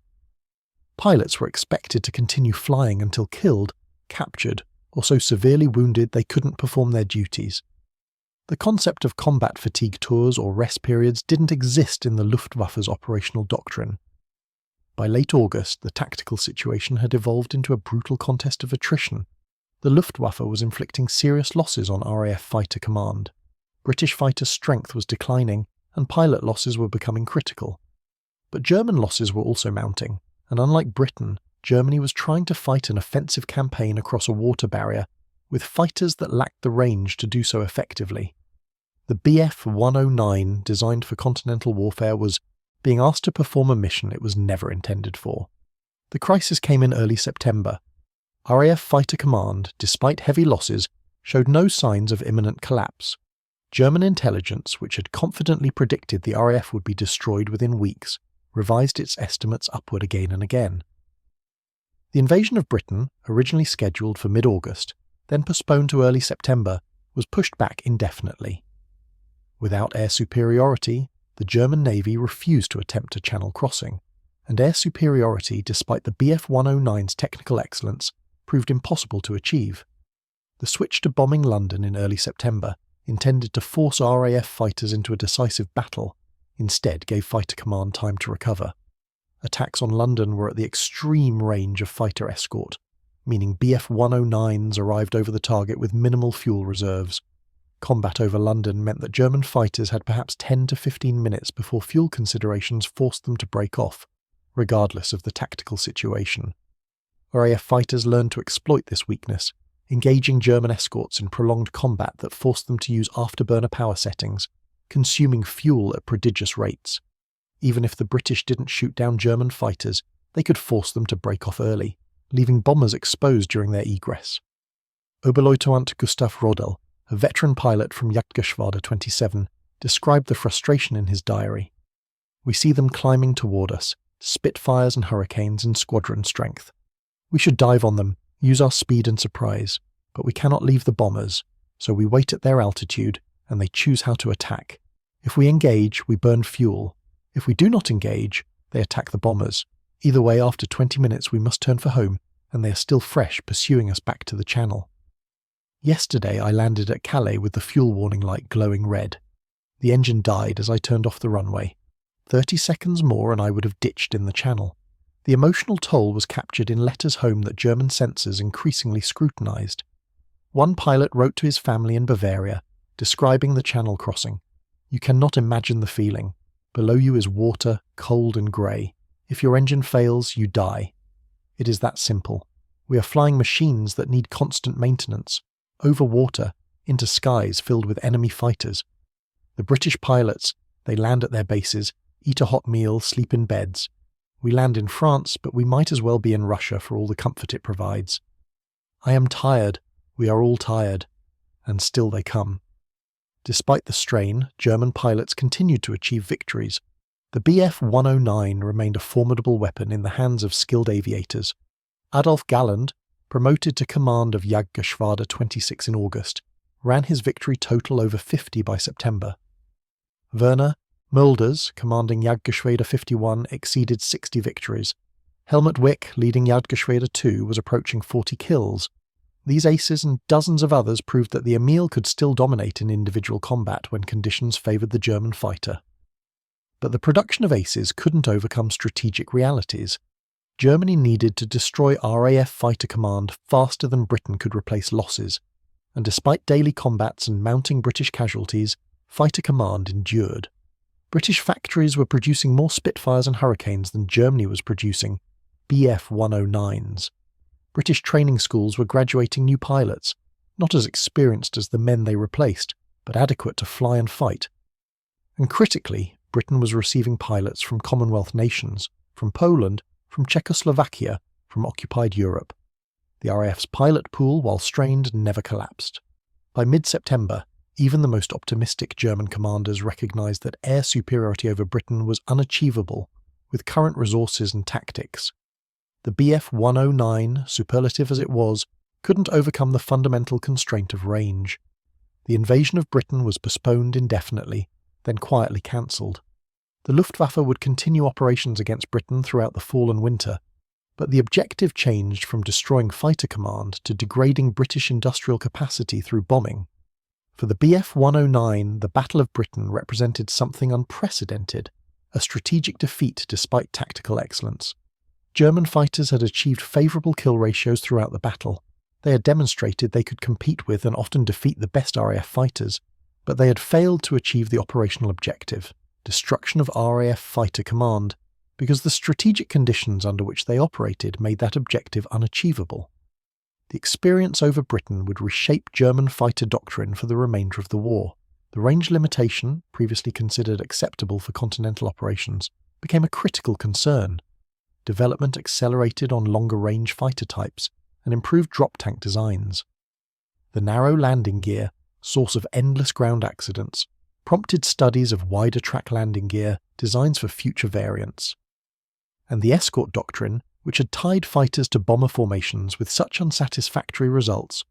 Speaker 1: Pilots were expected to continue flying until killed, captured, or so severely wounded they couldn't perform their duties. The concept of combat fatigue tours or rest periods didn't exist in the Luftwaffe's operational doctrine. By late August, the tactical situation had evolved into a brutal contest of attrition. The Luftwaffe was inflicting serious losses on RAF Fighter Command. British fighter strength was declining, and pilot losses were becoming critical. But German losses were also mounting, and unlike Britain, Germany was trying to fight an offensive campaign across a water barrier, with fighters that lacked the range to do so effectively. The Bf 109, designed for continental warfare, was being asked to perform a mission it was never intended for. The crisis came in early September. RAF Fighter Command, despite heavy losses, showed no signs of imminent collapse. German intelligence, which had confidently predicted the RAF would be destroyed within weeks, revised its estimates upward again and again. The invasion of Britain, originally scheduled for mid-August, then postponed to early September, was pushed back indefinitely. Without air superiority, the German Navy refused to attempt a channel crossing, and air superiority, despite the Bf 109's technical excellence, proved impossible to achieve. The switch to bombing London in early September, intended to force RAF fighters into a decisive battle, instead gave Fighter Command time to recover. Attacks on London were at the extreme range of fighter escort, meaning Bf 109s arrived over the target with minimal fuel reserves. Combat over London meant that German fighters had perhaps 10 to 15 minutes before fuel considerations forced them to break off, regardless of the tactical situation. RAF fighters learned to exploit this weakness, engaging German escorts in prolonged combat that forced them to use afterburner power settings, consuming fuel at prodigious rates. Even if the British didn't shoot down German fighters, they could force them to break off early, leaving bombers exposed during their egress. Oberleutnant Gustav Rodel, a veteran pilot from Jagdgeschwader 27, described the frustration in his diary. We see them climbing toward us, Spitfires and Hurricanes in squadron strength. We should dive on them, use our speed and surprise, but we cannot leave the bombers, so we wait at their altitude and they choose how to attack. If we engage, we burn fuel. If we do not engage, they attack the bombers. Either way, after 20 minutes we must turn for home, and they are still fresh, pursuing us back to the channel. Yesterday I landed at Calais with the fuel warning light glowing red. The engine died as I turned off the runway. 30 seconds more and I would have ditched in the channel. The emotional toll was captured in letters home that German censors increasingly scrutinised. One pilot wrote to his family in Bavaria, describing the channel crossing. You cannot imagine the feeling. Below you is water, cold and grey. If your engine fails, you die. It is that simple. We are flying machines that need constant maintenance, over water, into skies filled with enemy fighters. The British pilots, they land at their bases, eat a hot meal, sleep in beds. We land in France, but we might as well be in Russia for all the comfort it provides. I am tired, we are all tired, and still they come. Despite the strain, German pilots continued to achieve victories. The Bf 109 remained a formidable weapon in the hands of skilled aviators. Adolf Galland, promoted to command of Jagdgeschwader 26 in August, ran his victory total over 50 by September. Werner Mulders, commanding Jagdgeschwader 51, exceeded 60 victories. Helmut Wick, leading Jagdgeschwader 2, was approaching 40 kills. These aces and dozens of others proved that the Emil could still dominate in individual combat when conditions favoured the German fighter. But the production of aces couldn't overcome strategic realities. Germany needed to destroy RAF Fighter Command faster than Britain could replace losses, and despite daily combats and mounting British casualties, Fighter Command endured. British factories were producing more Spitfires and Hurricanes than Germany was producing Bf 109s. British training schools were graduating new pilots, not as experienced as the men they replaced, but adequate to fly and fight. And critically, Britain was receiving pilots from Commonwealth nations, from Poland, from Czechoslovakia, from occupied Europe. The RAF's pilot pool, while strained, never collapsed. By mid-September, even the most optimistic German commanders recognised that air superiority over Britain was unachievable with current resources and tactics. The Bf 109, superlative as it was, couldn't overcome the fundamental constraint of range. The invasion of Britain was postponed indefinitely, then quietly cancelled. The Luftwaffe would continue operations against Britain throughout the fall and winter, but the objective changed from destroying fighter command to degrading British industrial capacity through bombing. For the Bf 109, the Battle of Britain represented something unprecedented, a strategic defeat despite tactical excellence. German fighters had achieved favourable kill ratios throughout the battle. They had demonstrated they could compete with and often defeat the best RAF fighters, but they had failed to achieve the operational objective, destruction of RAF fighter command, because the strategic conditions under which they operated made that objective unachievable. The experience over Britain would reshape German fighter doctrine for the remainder of the war. The range limitation, previously considered acceptable for continental operations, became a critical concern. Development accelerated on longer-range fighter types and improved drop tank designs. The narrow landing gear, source of endless ground accidents, prompted studies of wider track landing gear, designs for future variants. And the escort doctrine, which had tied fighters to bomber formations with such unsatisfactory results,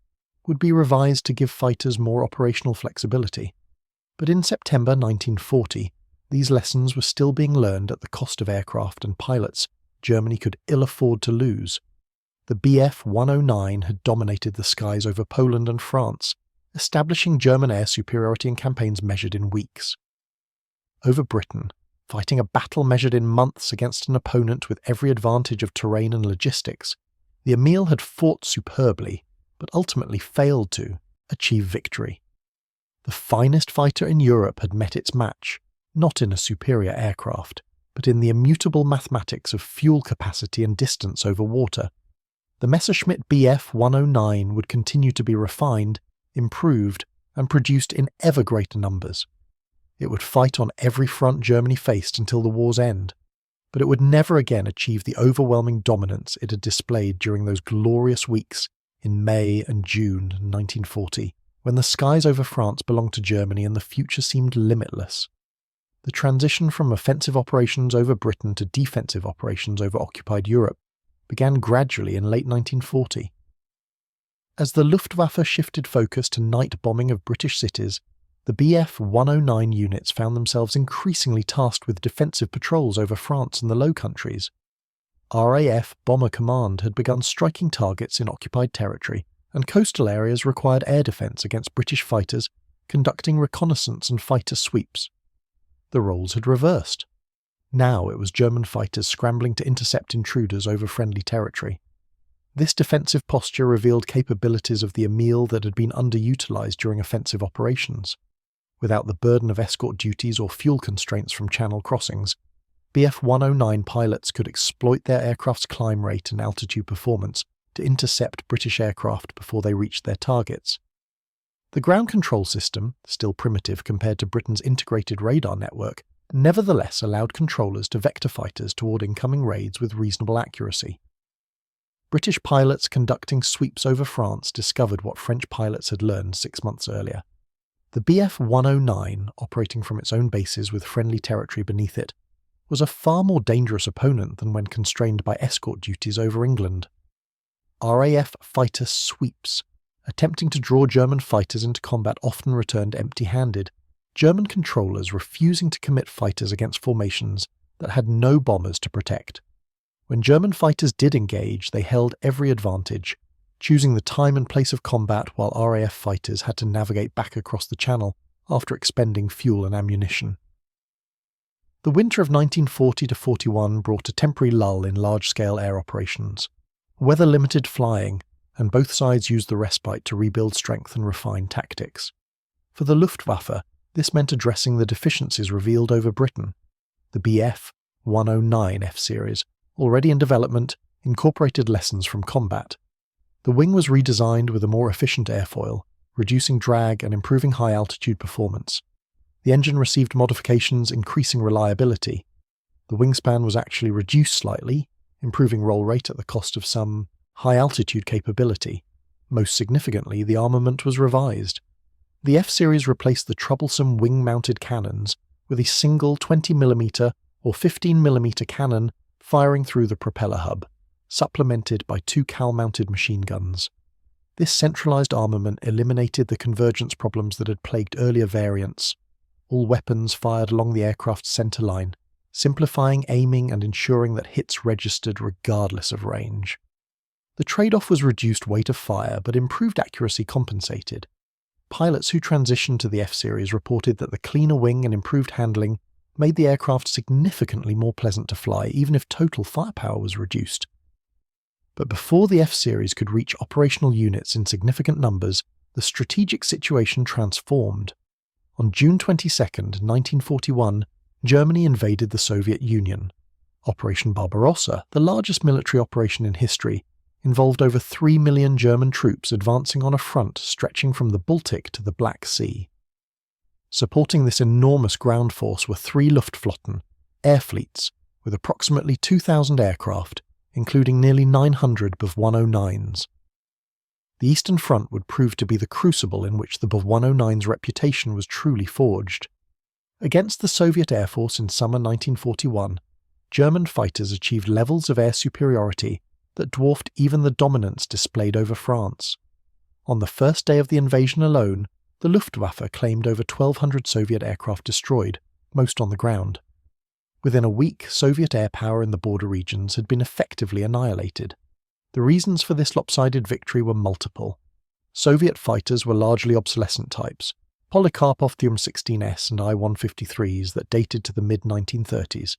Speaker 1: would be revised to give fighters more operational flexibility. But in September 1940, these lessons were still being learned at the cost of aircraft and pilots Germany could ill afford to lose. The Bf 109 had dominated the skies over Poland and France, establishing German air superiority in campaigns measured in weeks. Over Britain, fighting a battle measured in months against an opponent with every advantage of terrain and logistics, the Emil had fought superbly, but ultimately failed to achieve victory. The finest fighter in Europe had met its match, not in a superior aircraft, but in the immutable mathematics of fuel capacity and distance over water. The Messerschmitt Bf 109 would continue to be refined, improved, and produced in ever greater numbers. It would fight on every front Germany faced until the war's end, but it would never again achieve the overwhelming dominance it had displayed during those glorious weeks in May and June 1940, when the skies over France belonged to Germany and the future seemed limitless. the transition from offensive operations over Britain to defensive operations over occupied Europe began gradually in late 1940. As the Luftwaffe shifted focus to night bombing of British cities, the Bf 109 units found themselves increasingly tasked with defensive patrols over France and the Low Countries. RAF Bomber Command had begun striking targets in occupied territory, and coastal areas required air defence against British fighters conducting reconnaissance and fighter sweeps. The roles had reversed. Now it was German fighters scrambling to intercept intruders over friendly territory. This defensive posture revealed capabilities of the Emil that had been underutilised during offensive operations. Without the burden of escort duties or fuel constraints from channel crossings, Bf 109 pilots could exploit their aircraft's climb rate and altitude performance to intercept British aircraft before they reached their targets. The ground control system, still primitive compared to Britain's integrated radar network, nevertheless allowed controllers to vector fighters toward incoming raids with reasonable accuracy. British pilots conducting sweeps over France discovered what French pilots had learned 6 months earlier. The Bf 109, operating from its own bases with friendly territory beneath it, was a far more dangerous opponent than when constrained by escort duties over England. RAF fighter sweeps, attempting to draw German fighters into combat, often returned empty-handed, German controllers refusing to commit fighters against formations that had no bombers to protect. When German fighters did engage, they held every advantage, choosing the time and place of combat while RAF fighters had to navigate back across the Channel after expending fuel and ammunition. The winter of 1940-41 brought a temporary lull in large-scale air operations. Weather limited flying, and both sides used the respite to rebuild strength and refine tactics. For the Luftwaffe, this meant addressing the deficiencies revealed over Britain. The Bf 109 F-Series, already in development, incorporated lessons from combat. The wing was redesigned with a more efficient airfoil, reducing drag and improving high-altitude performance. The engine received modifications increasing reliability. The wingspan was actually reduced slightly, improving roll rate at the cost of some high-altitude capability. Most significantly, the armament was revised. The F-Series replaced the troublesome wing-mounted cannons with a single 20mm or 15mm cannon firing through the propeller hub, supplemented by 2 cowl-mounted machine guns. This centralized armament eliminated the convergence problems that had plagued earlier variants. All weapons fired along the aircraft's center line, simplifying aiming and ensuring that hits registered regardless of range. The trade-off was reduced weight of fire, but improved accuracy compensated. Pilots who transitioned to the F-Series reported that the cleaner wing and improved handling made the aircraft significantly more pleasant to fly, even if total firepower was reduced. But before the F-Series could reach operational units in significant numbers, the strategic situation transformed. On June 22, 1941, Germany invaded the Soviet Union. Operation Barbarossa, the largest military operation in history, involved over 3 million German troops advancing on a front stretching from the Baltic to the Black Sea. Supporting this enormous ground force were 3 Luftflotten, air fleets, with approximately 2,000 aircraft, including nearly 900 Bf 109s. The Eastern Front would prove to be the crucible in which the Bf 109's reputation was truly forged. Against the Soviet Air Force in summer 1941, German fighters achieved levels of air superiority that dwarfed even the dominance displayed over France. On the first day of the invasion alone, the Luftwaffe claimed over 1,200 Soviet aircraft destroyed, most on the ground. Within a week, Soviet air power in the border regions had been effectively annihilated. The reasons for this lopsided victory were multiple. Soviet fighters were largely obsolescent types, Polikarpov THM-16S and I-153s that dated to the mid-1930s.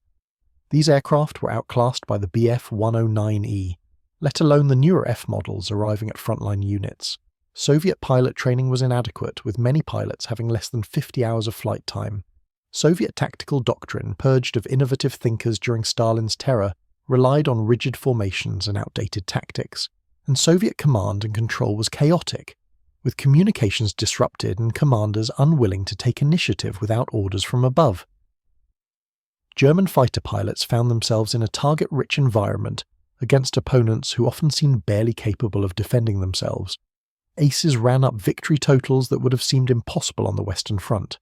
Speaker 1: These aircraft were outclassed by the Bf 109E, let alone the newer F models arriving at frontline units. Soviet pilot training was inadequate, with many pilots having less than 50 hours of flight time. Soviet tactical doctrine, purged of innovative thinkers during Stalin's terror, relied on rigid formations and outdated tactics, and Soviet command and control was chaotic, with communications disrupted and commanders unwilling to take initiative without orders from above. German fighter pilots found themselves in a target-rich environment against opponents who often seemed barely capable of defending themselves. Aces ran up victory totals that would have seemed impossible on the Western Front.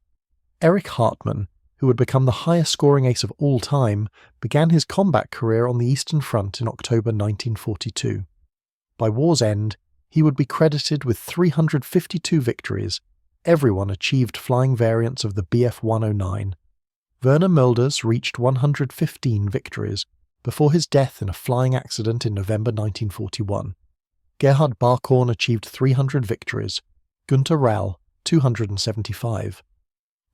Speaker 1: Erich Hartmann, who would become the highest-scoring ace of all time, began his combat career on the Eastern Front in October 1942. By war's end, he would be credited with 352 victories. Everyone achieved flying variants of the Bf 109. Werner Mölders reached 115 victories before his death in a flying accident in November 1941. Gerhard Barkhorn achieved 300 victories, Günter Rall 275.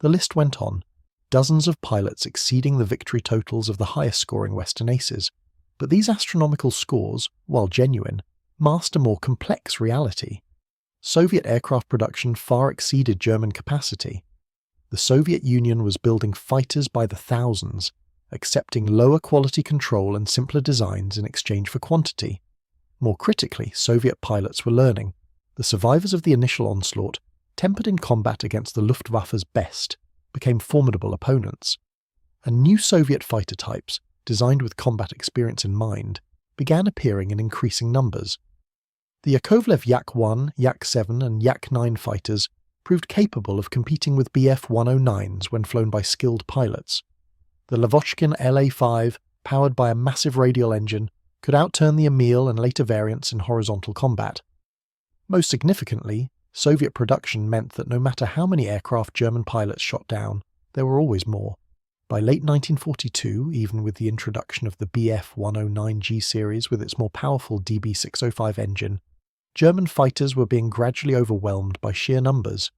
Speaker 1: The list went on, dozens of pilots exceeding the victory totals of the highest-scoring Western aces. But these astronomical scores, while genuine, masked a more complex reality. Soviet aircraft production far exceeded German capacity. The Soviet Union was building fighters by the thousands, accepting lower quality control and simpler designs in exchange for quantity. More critically, Soviet pilots were learning. The survivors of the initial onslaught, tempered in combat against the Luftwaffe's best, became formidable opponents. And new Soviet fighter types, designed with combat experience in mind, began appearing in increasing numbers. The Yakovlev Yak-1, Yak-7 and Yak-9 fighters proved capable of competing with Bf 109s when flown by skilled pilots. The Lavochkin La-5, powered by a massive radial engine, could outturn the Emil and later variants in horizontal combat. Most significantly, Soviet production meant that no matter how many aircraft German pilots shot down, there were always more. By late 1942, even with the introduction of the Bf 109G series with its more powerful DB605 engine, German fighters were being gradually overwhelmed by sheer numbers.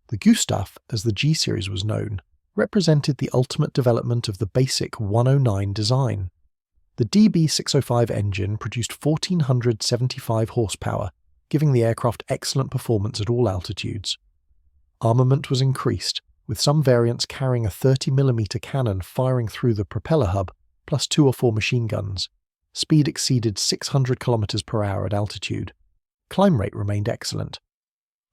Speaker 1: The Gustav, as the G series was known, represented the ultimate development of the basic 109 design. The DB605 engine produced 1,475 horsepower, giving the aircraft excellent performance at all altitudes. Armament was increased, with some variants carrying a 30mm cannon firing through the propeller hub, plus 2 or 4 machine guns. Speed exceeded 600 km per hour at altitude. Climb rate remained excellent.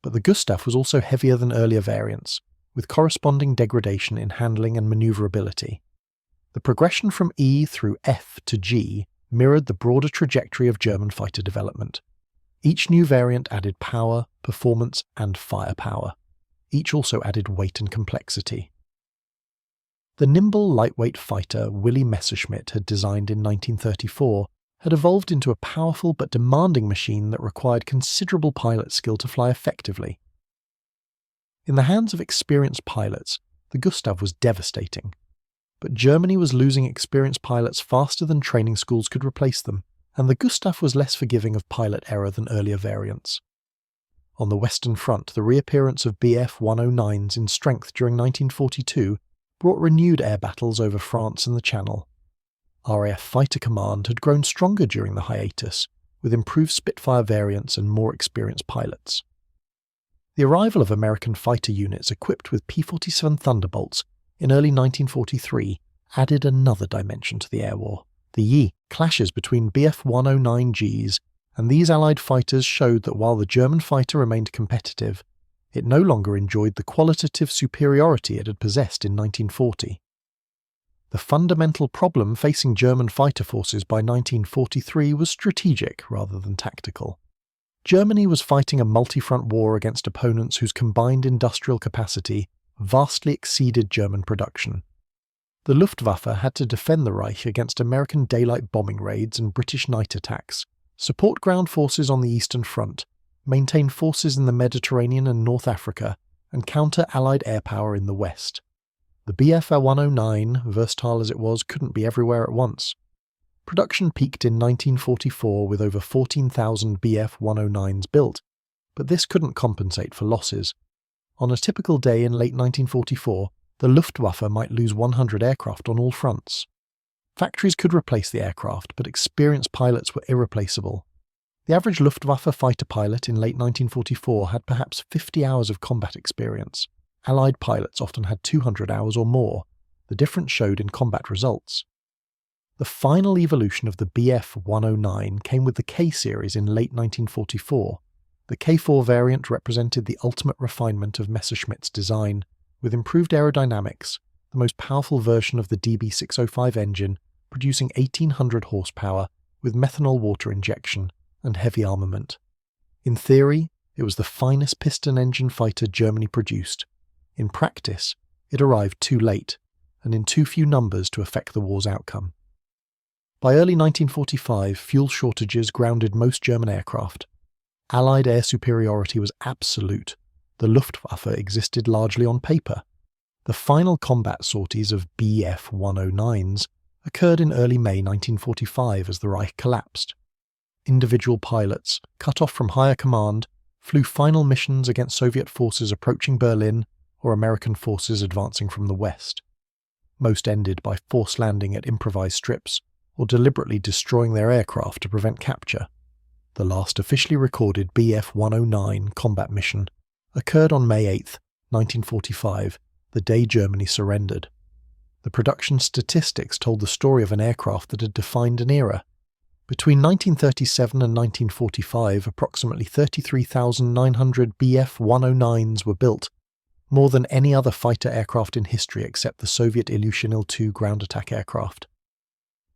Speaker 1: But the Gustav was also heavier than earlier variants, with corresponding degradation in handling and maneuverability. The progression from E through F to G mirrored the broader trajectory of German fighter development. Each new variant added power, performance, and firepower. Each also added weight and complexity. The nimble, lightweight fighter Willy Messerschmitt had designed in 1934 had evolved into a powerful but demanding machine that required considerable pilot skill to fly effectively. In the hands of experienced pilots, the Gustav was devastating. But Germany was losing experienced pilots faster than training schools could replace them, and the Gustav was less forgiving of pilot error than earlier variants. On the Western Front, the reappearance of Bf 109s in strength during 1942 brought renewed air battles over France and the Channel. RAF Fighter Command had grown stronger during the hiatus, with improved Spitfire variants and more experienced pilots. The arrival of American fighter units equipped with P-47 Thunderbolts in early 1943 added another dimension to the air war. The Yi clashes between Bf 109Gs and these Allied fighters showed that while the German fighter remained competitive, it no longer enjoyed the qualitative superiority it had possessed in 1940. The fundamental problem facing German fighter forces by 1943 was strategic rather than tactical. Germany was fighting a multi-front war against opponents whose combined industrial capacity vastly exceeded German production. The Luftwaffe had to defend the Reich against American daylight bombing raids and British night attacks, support ground forces on the Eastern Front, maintain forces in the Mediterranean and North Africa, and counter Allied air power in the West. The Bf 109, versatile as it was, couldn't be everywhere at once. Production peaked in 1944 with over 14,000 Bf 109s built, but this couldn't compensate for losses. On a typical day in late 1944, the Luftwaffe might lose 100 aircraft on all fronts. Factories could replace the aircraft, but experienced pilots were irreplaceable. The average Luftwaffe fighter pilot in late 1944 had perhaps 50 hours of combat experience. Allied pilots often had 200 hours or more. The difference showed in combat results. The final evolution of the Bf 109 came with the K series in late 1944. The K4 variant represented the ultimate refinement of Messerschmitt's design, with improved aerodynamics, the most powerful version of the DB605 engine, producing 1,800 horsepower with methanol water injection and heavy armament. In theory, it was the finest piston engine fighter Germany produced. In practice, it arrived too late. and in too few numbers to affect the war's outcome. By early 1945, fuel shortages grounded most German aircraft. Allied air superiority was absolute. The Luftwaffe existed largely on paper. The final combat sorties of Bf 109s occurred in early May 1945 as the Reich collapsed. Individual pilots, cut off from higher command, flew final missions against Soviet forces approaching Berlin or American forces advancing from the west. Most ended by forced landing at improvised strips or deliberately destroying their aircraft to prevent capture. The last officially recorded Bf 109 combat mission occurred on May 8, 1945, the day Germany surrendered. The production statistics told the story of an aircraft that had defined an era. Between 1937 and 1945, approximately 33,900 Bf 109s were built, more than any other fighter aircraft in history except the Soviet Ilyushin Il-2 ground attack aircraft.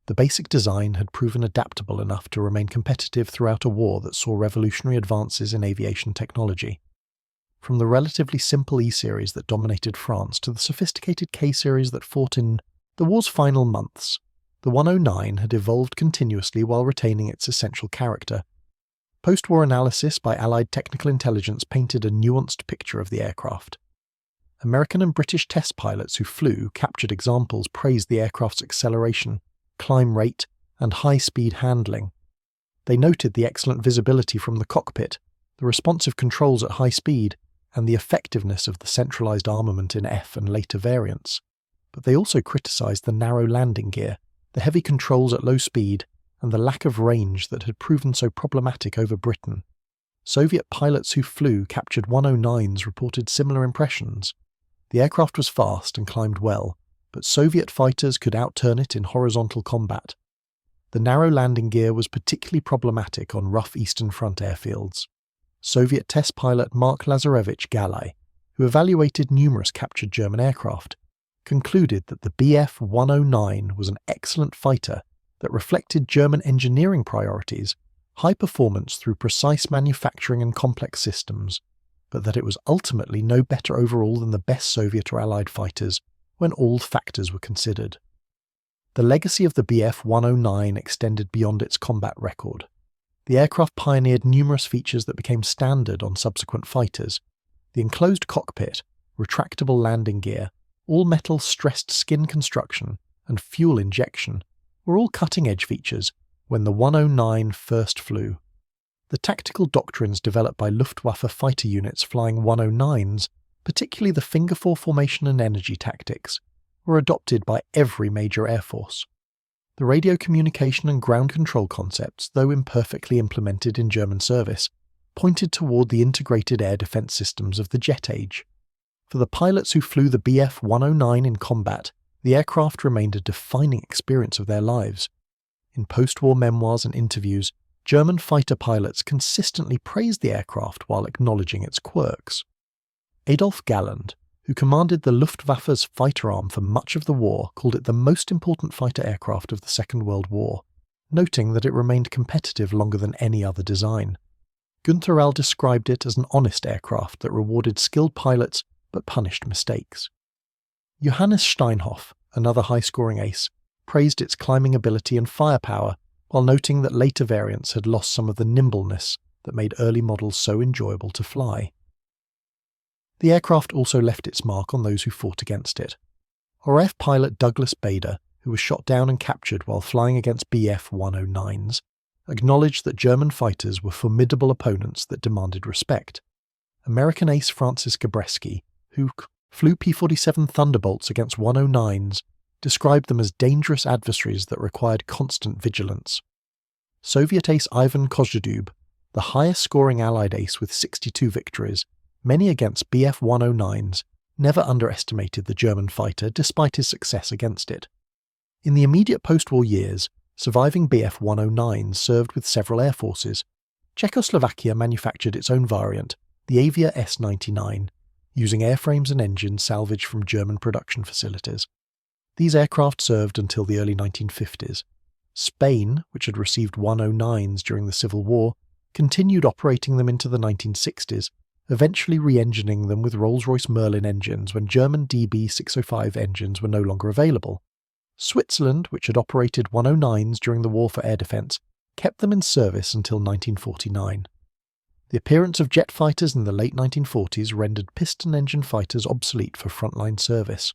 Speaker 1: The basic design had proven adaptable enough to remain competitive throughout a war that saw revolutionary advances in aviation technology. From the relatively simple E-series that dominated France to the sophisticated K-series that fought in the war's final months, the 109 had evolved continuously while retaining its essential character. Post-war analysis by Allied technical intelligence painted a nuanced picture of the aircraft. American and British test pilots who flew captured examples praised the aircraft's acceleration, climb rate, and high-speed handling. They noted the excellent visibility from the cockpit, the responsive controls at high speed, and the effectiveness of the centralized armament in F and later variants. But they also criticized the narrow landing gear, the heavy controls at low speed, and the lack of range that had proven so problematic over Britain. Soviet pilots who flew captured 109s reported similar impressions. The aircraft was fast and climbed well, but Soviet fighters could outturn it in horizontal combat. The narrow landing gear was particularly problematic on rough Eastern Front airfields. Soviet test pilot Mark Lazarevich Galai, who evaluated numerous captured German aircraft, concluded that the Bf 109 was an excellent fighter that reflected German engineering priorities, high performance through precise manufacturing and complex systems, but that it was ultimately no better overall than the best Soviet or Allied fighters when all factors were considered. The legacy of the Bf 109 extended beyond its combat record. The aircraft pioneered numerous features that became standard on subsequent fighters. The enclosed cockpit, retractable landing gear, all-metal stressed skin construction, and fuel injection were all cutting-edge features when the 109 first flew. The tactical doctrines developed by Luftwaffe fighter units flying 109s, particularly the finger four formation and energy tactics, were adopted by every major air force. The radio communication and ground control concepts, though imperfectly implemented in German service, pointed toward the integrated air defense systems of the jet age. For the pilots who flew the Bf 109 in combat, the aircraft remained a defining experience of their lives. In post-war memoirs and interviews, German fighter pilots consistently praised the aircraft while acknowledging its quirks. Adolf Galland, who commanded the Luftwaffe's fighter arm for much of the war, called it the most important fighter aircraft of the Second World War, noting that it remained competitive longer than any other design. Günther Rall described it as an honest aircraft that rewarded skilled pilots but punished mistakes. Johannes Steinhoff, another high-scoring ace, praised its climbing ability and firepower, while noting that later variants had lost some of the nimbleness that made early models so enjoyable to fly. The aircraft also left its mark on those who fought against it. RAF pilot Douglas Bader, who was shot down and captured while flying against Bf 109s, acknowledged that German fighters were formidable opponents that demanded respect. American ace Francis Gabreski, who flew P-47 Thunderbolts against 109s, described them as dangerous adversaries that required constant vigilance. Soviet ace Ivan Kozhedub, the highest-scoring Allied ace with 62 victories, many against Bf 109s, never underestimated the German fighter despite his success against it. In the immediate post-war years, surviving Bf 109s served with several air forces. Czechoslovakia manufactured its own variant, the Avia S-99, using airframes and engines salvaged from German production facilities. These aircraft served until the early 1950s. Spain, which had received 109s during the Civil War, continued operating them into the 1960s, eventually re-engining them with Rolls-Royce Merlin engines when German DB605 engines were no longer available. Switzerland, which had operated 109s during the war for air defence, kept them in service until 1949. The appearance of jet fighters in the late 1940s rendered piston-engine fighters obsolete for frontline service.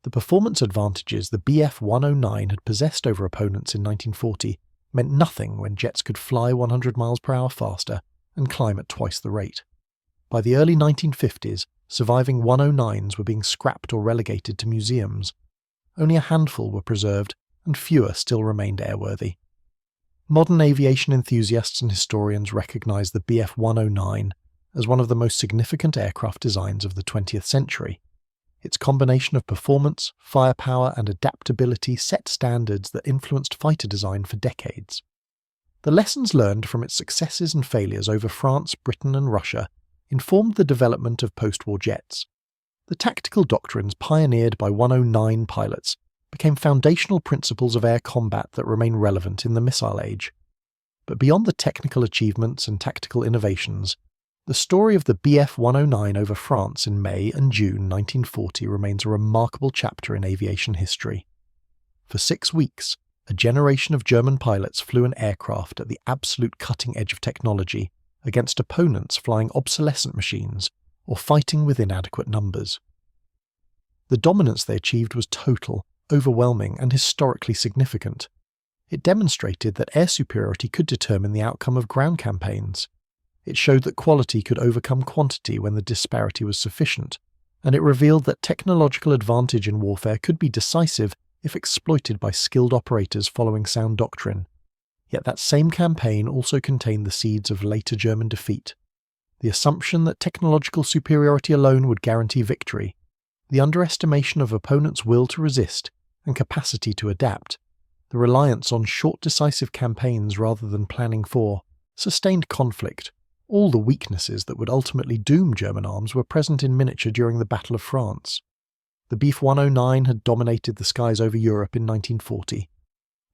Speaker 1: The performance advantages the Bf 109 had possessed over opponents in 1940 meant nothing when jets could fly 100 miles per hour faster and climb at twice the rate. By the early 1950s, surviving 109s were being scrapped or relegated to museums. Only a handful were preserved, and fewer still remained airworthy. Modern aviation enthusiasts and historians recognise the Bf 109 as one of the most significant aircraft designs of the 20th century. Its combination of performance, firepower and adaptability set standards that influenced fighter design for decades. The lessons learned from its successes and failures over France, Britain and Russia informed the development of post-war jets. The tactical doctrines pioneered by 109 pilots became foundational principles of air combat that remain relevant in the missile age. But beyond the technical achievements and tactical innovations, the story of the Bf 109 over France in May and June 1940 remains a remarkable chapter in aviation history. For 6 weeks, a generation of German pilots flew an aircraft at the absolute cutting edge of technology against opponents flying obsolescent machines or fighting with inadequate numbers. The dominance they achieved was total, overwhelming and historically significant. It demonstrated that air superiority could determine the outcome of ground campaigns. It showed that quality could overcome quantity when the disparity was sufficient, and it revealed that technological advantage in warfare could be decisive if exploited by skilled operators following sound doctrine. Yet that same campaign also contained the seeds of later German defeat. The assumption that technological superiority alone would guarantee victory, the underestimation of opponents' will to resist and capacity to adapt, the reliance on short decisive campaigns rather than planning for, sustained conflict. All the weaknesses that would ultimately doom German arms were present in miniature during the Battle of France. The Bf 109 had dominated the skies over Europe in 1940,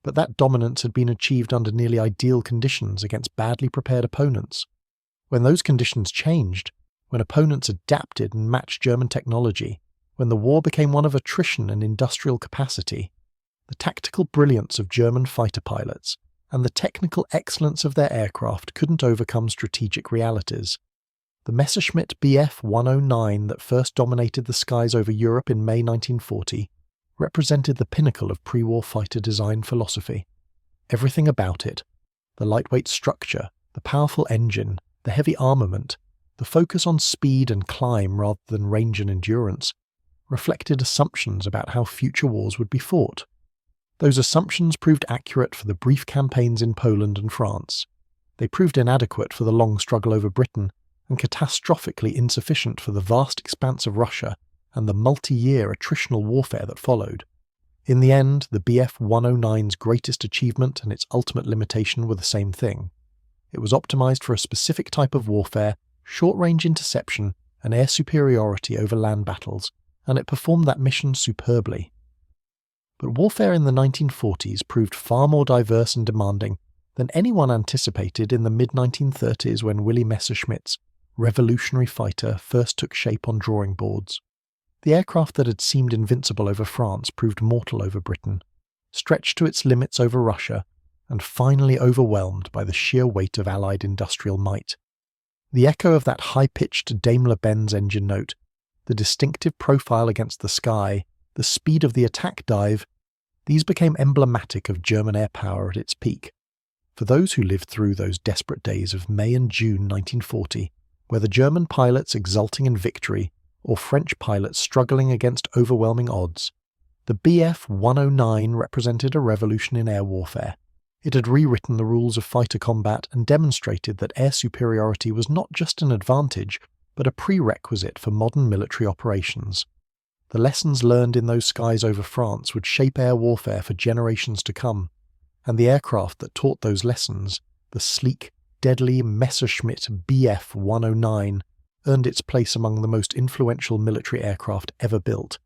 Speaker 1: but that dominance had been achieved under nearly ideal conditions against badly prepared opponents. When those conditions changed, when opponents adapted and matched German technology, when the war became one of attrition and industrial capacity, the tactical brilliance of German fighter pilots and the technical excellence of their aircraft couldn't overcome strategic realities. The Messerschmitt Bf 109 that first dominated the skies over Europe in May 1940 represented the pinnacle of pre-war fighter design philosophy. Everything about it, the lightweight structure, the powerful engine, the heavy armament, the focus on speed and climb rather than range and endurance, reflected assumptions about how future wars would be fought. Those assumptions proved accurate for the brief campaigns in Poland and France. They proved inadequate for the long struggle over Britain, and catastrophically insufficient for the vast expanse of Russia and the multi-year attritional warfare that followed. In the end, the Bf 109's greatest achievement and its ultimate limitation were the same thing. It was optimized for a specific type of warfare, short-range interception, and air superiority over land battles, and it performed that mission superbly. But warfare in the 1940s proved far more diverse and demanding than anyone anticipated in the mid-1930s when Willy Messerschmitt's revolutionary fighter first took shape on drawing boards. The aircraft that had seemed invincible over France proved mortal over Britain, stretched to its limits over Russia, and finally overwhelmed by the sheer weight of Allied industrial might. The echo of that high-pitched Daimler-Benz engine note, the distinctive profile against the sky, the speed of the attack dive, these became emblematic of German air power at its peak. For those who lived through those desperate days of May and June 1940, whether German pilots exulting in victory or French pilots struggling against overwhelming odds, the Bf 109 represented a revolution in air warfare. It had rewritten the rules of fighter combat and demonstrated that air superiority was not just an advantage, but a prerequisite for modern military operations. The lessons learned in those skies over France would shape air warfare for generations to come, and the aircraft that taught those lessons, the sleek, deadly Messerschmitt Bf 109, earned its place among the most influential military aircraft ever built,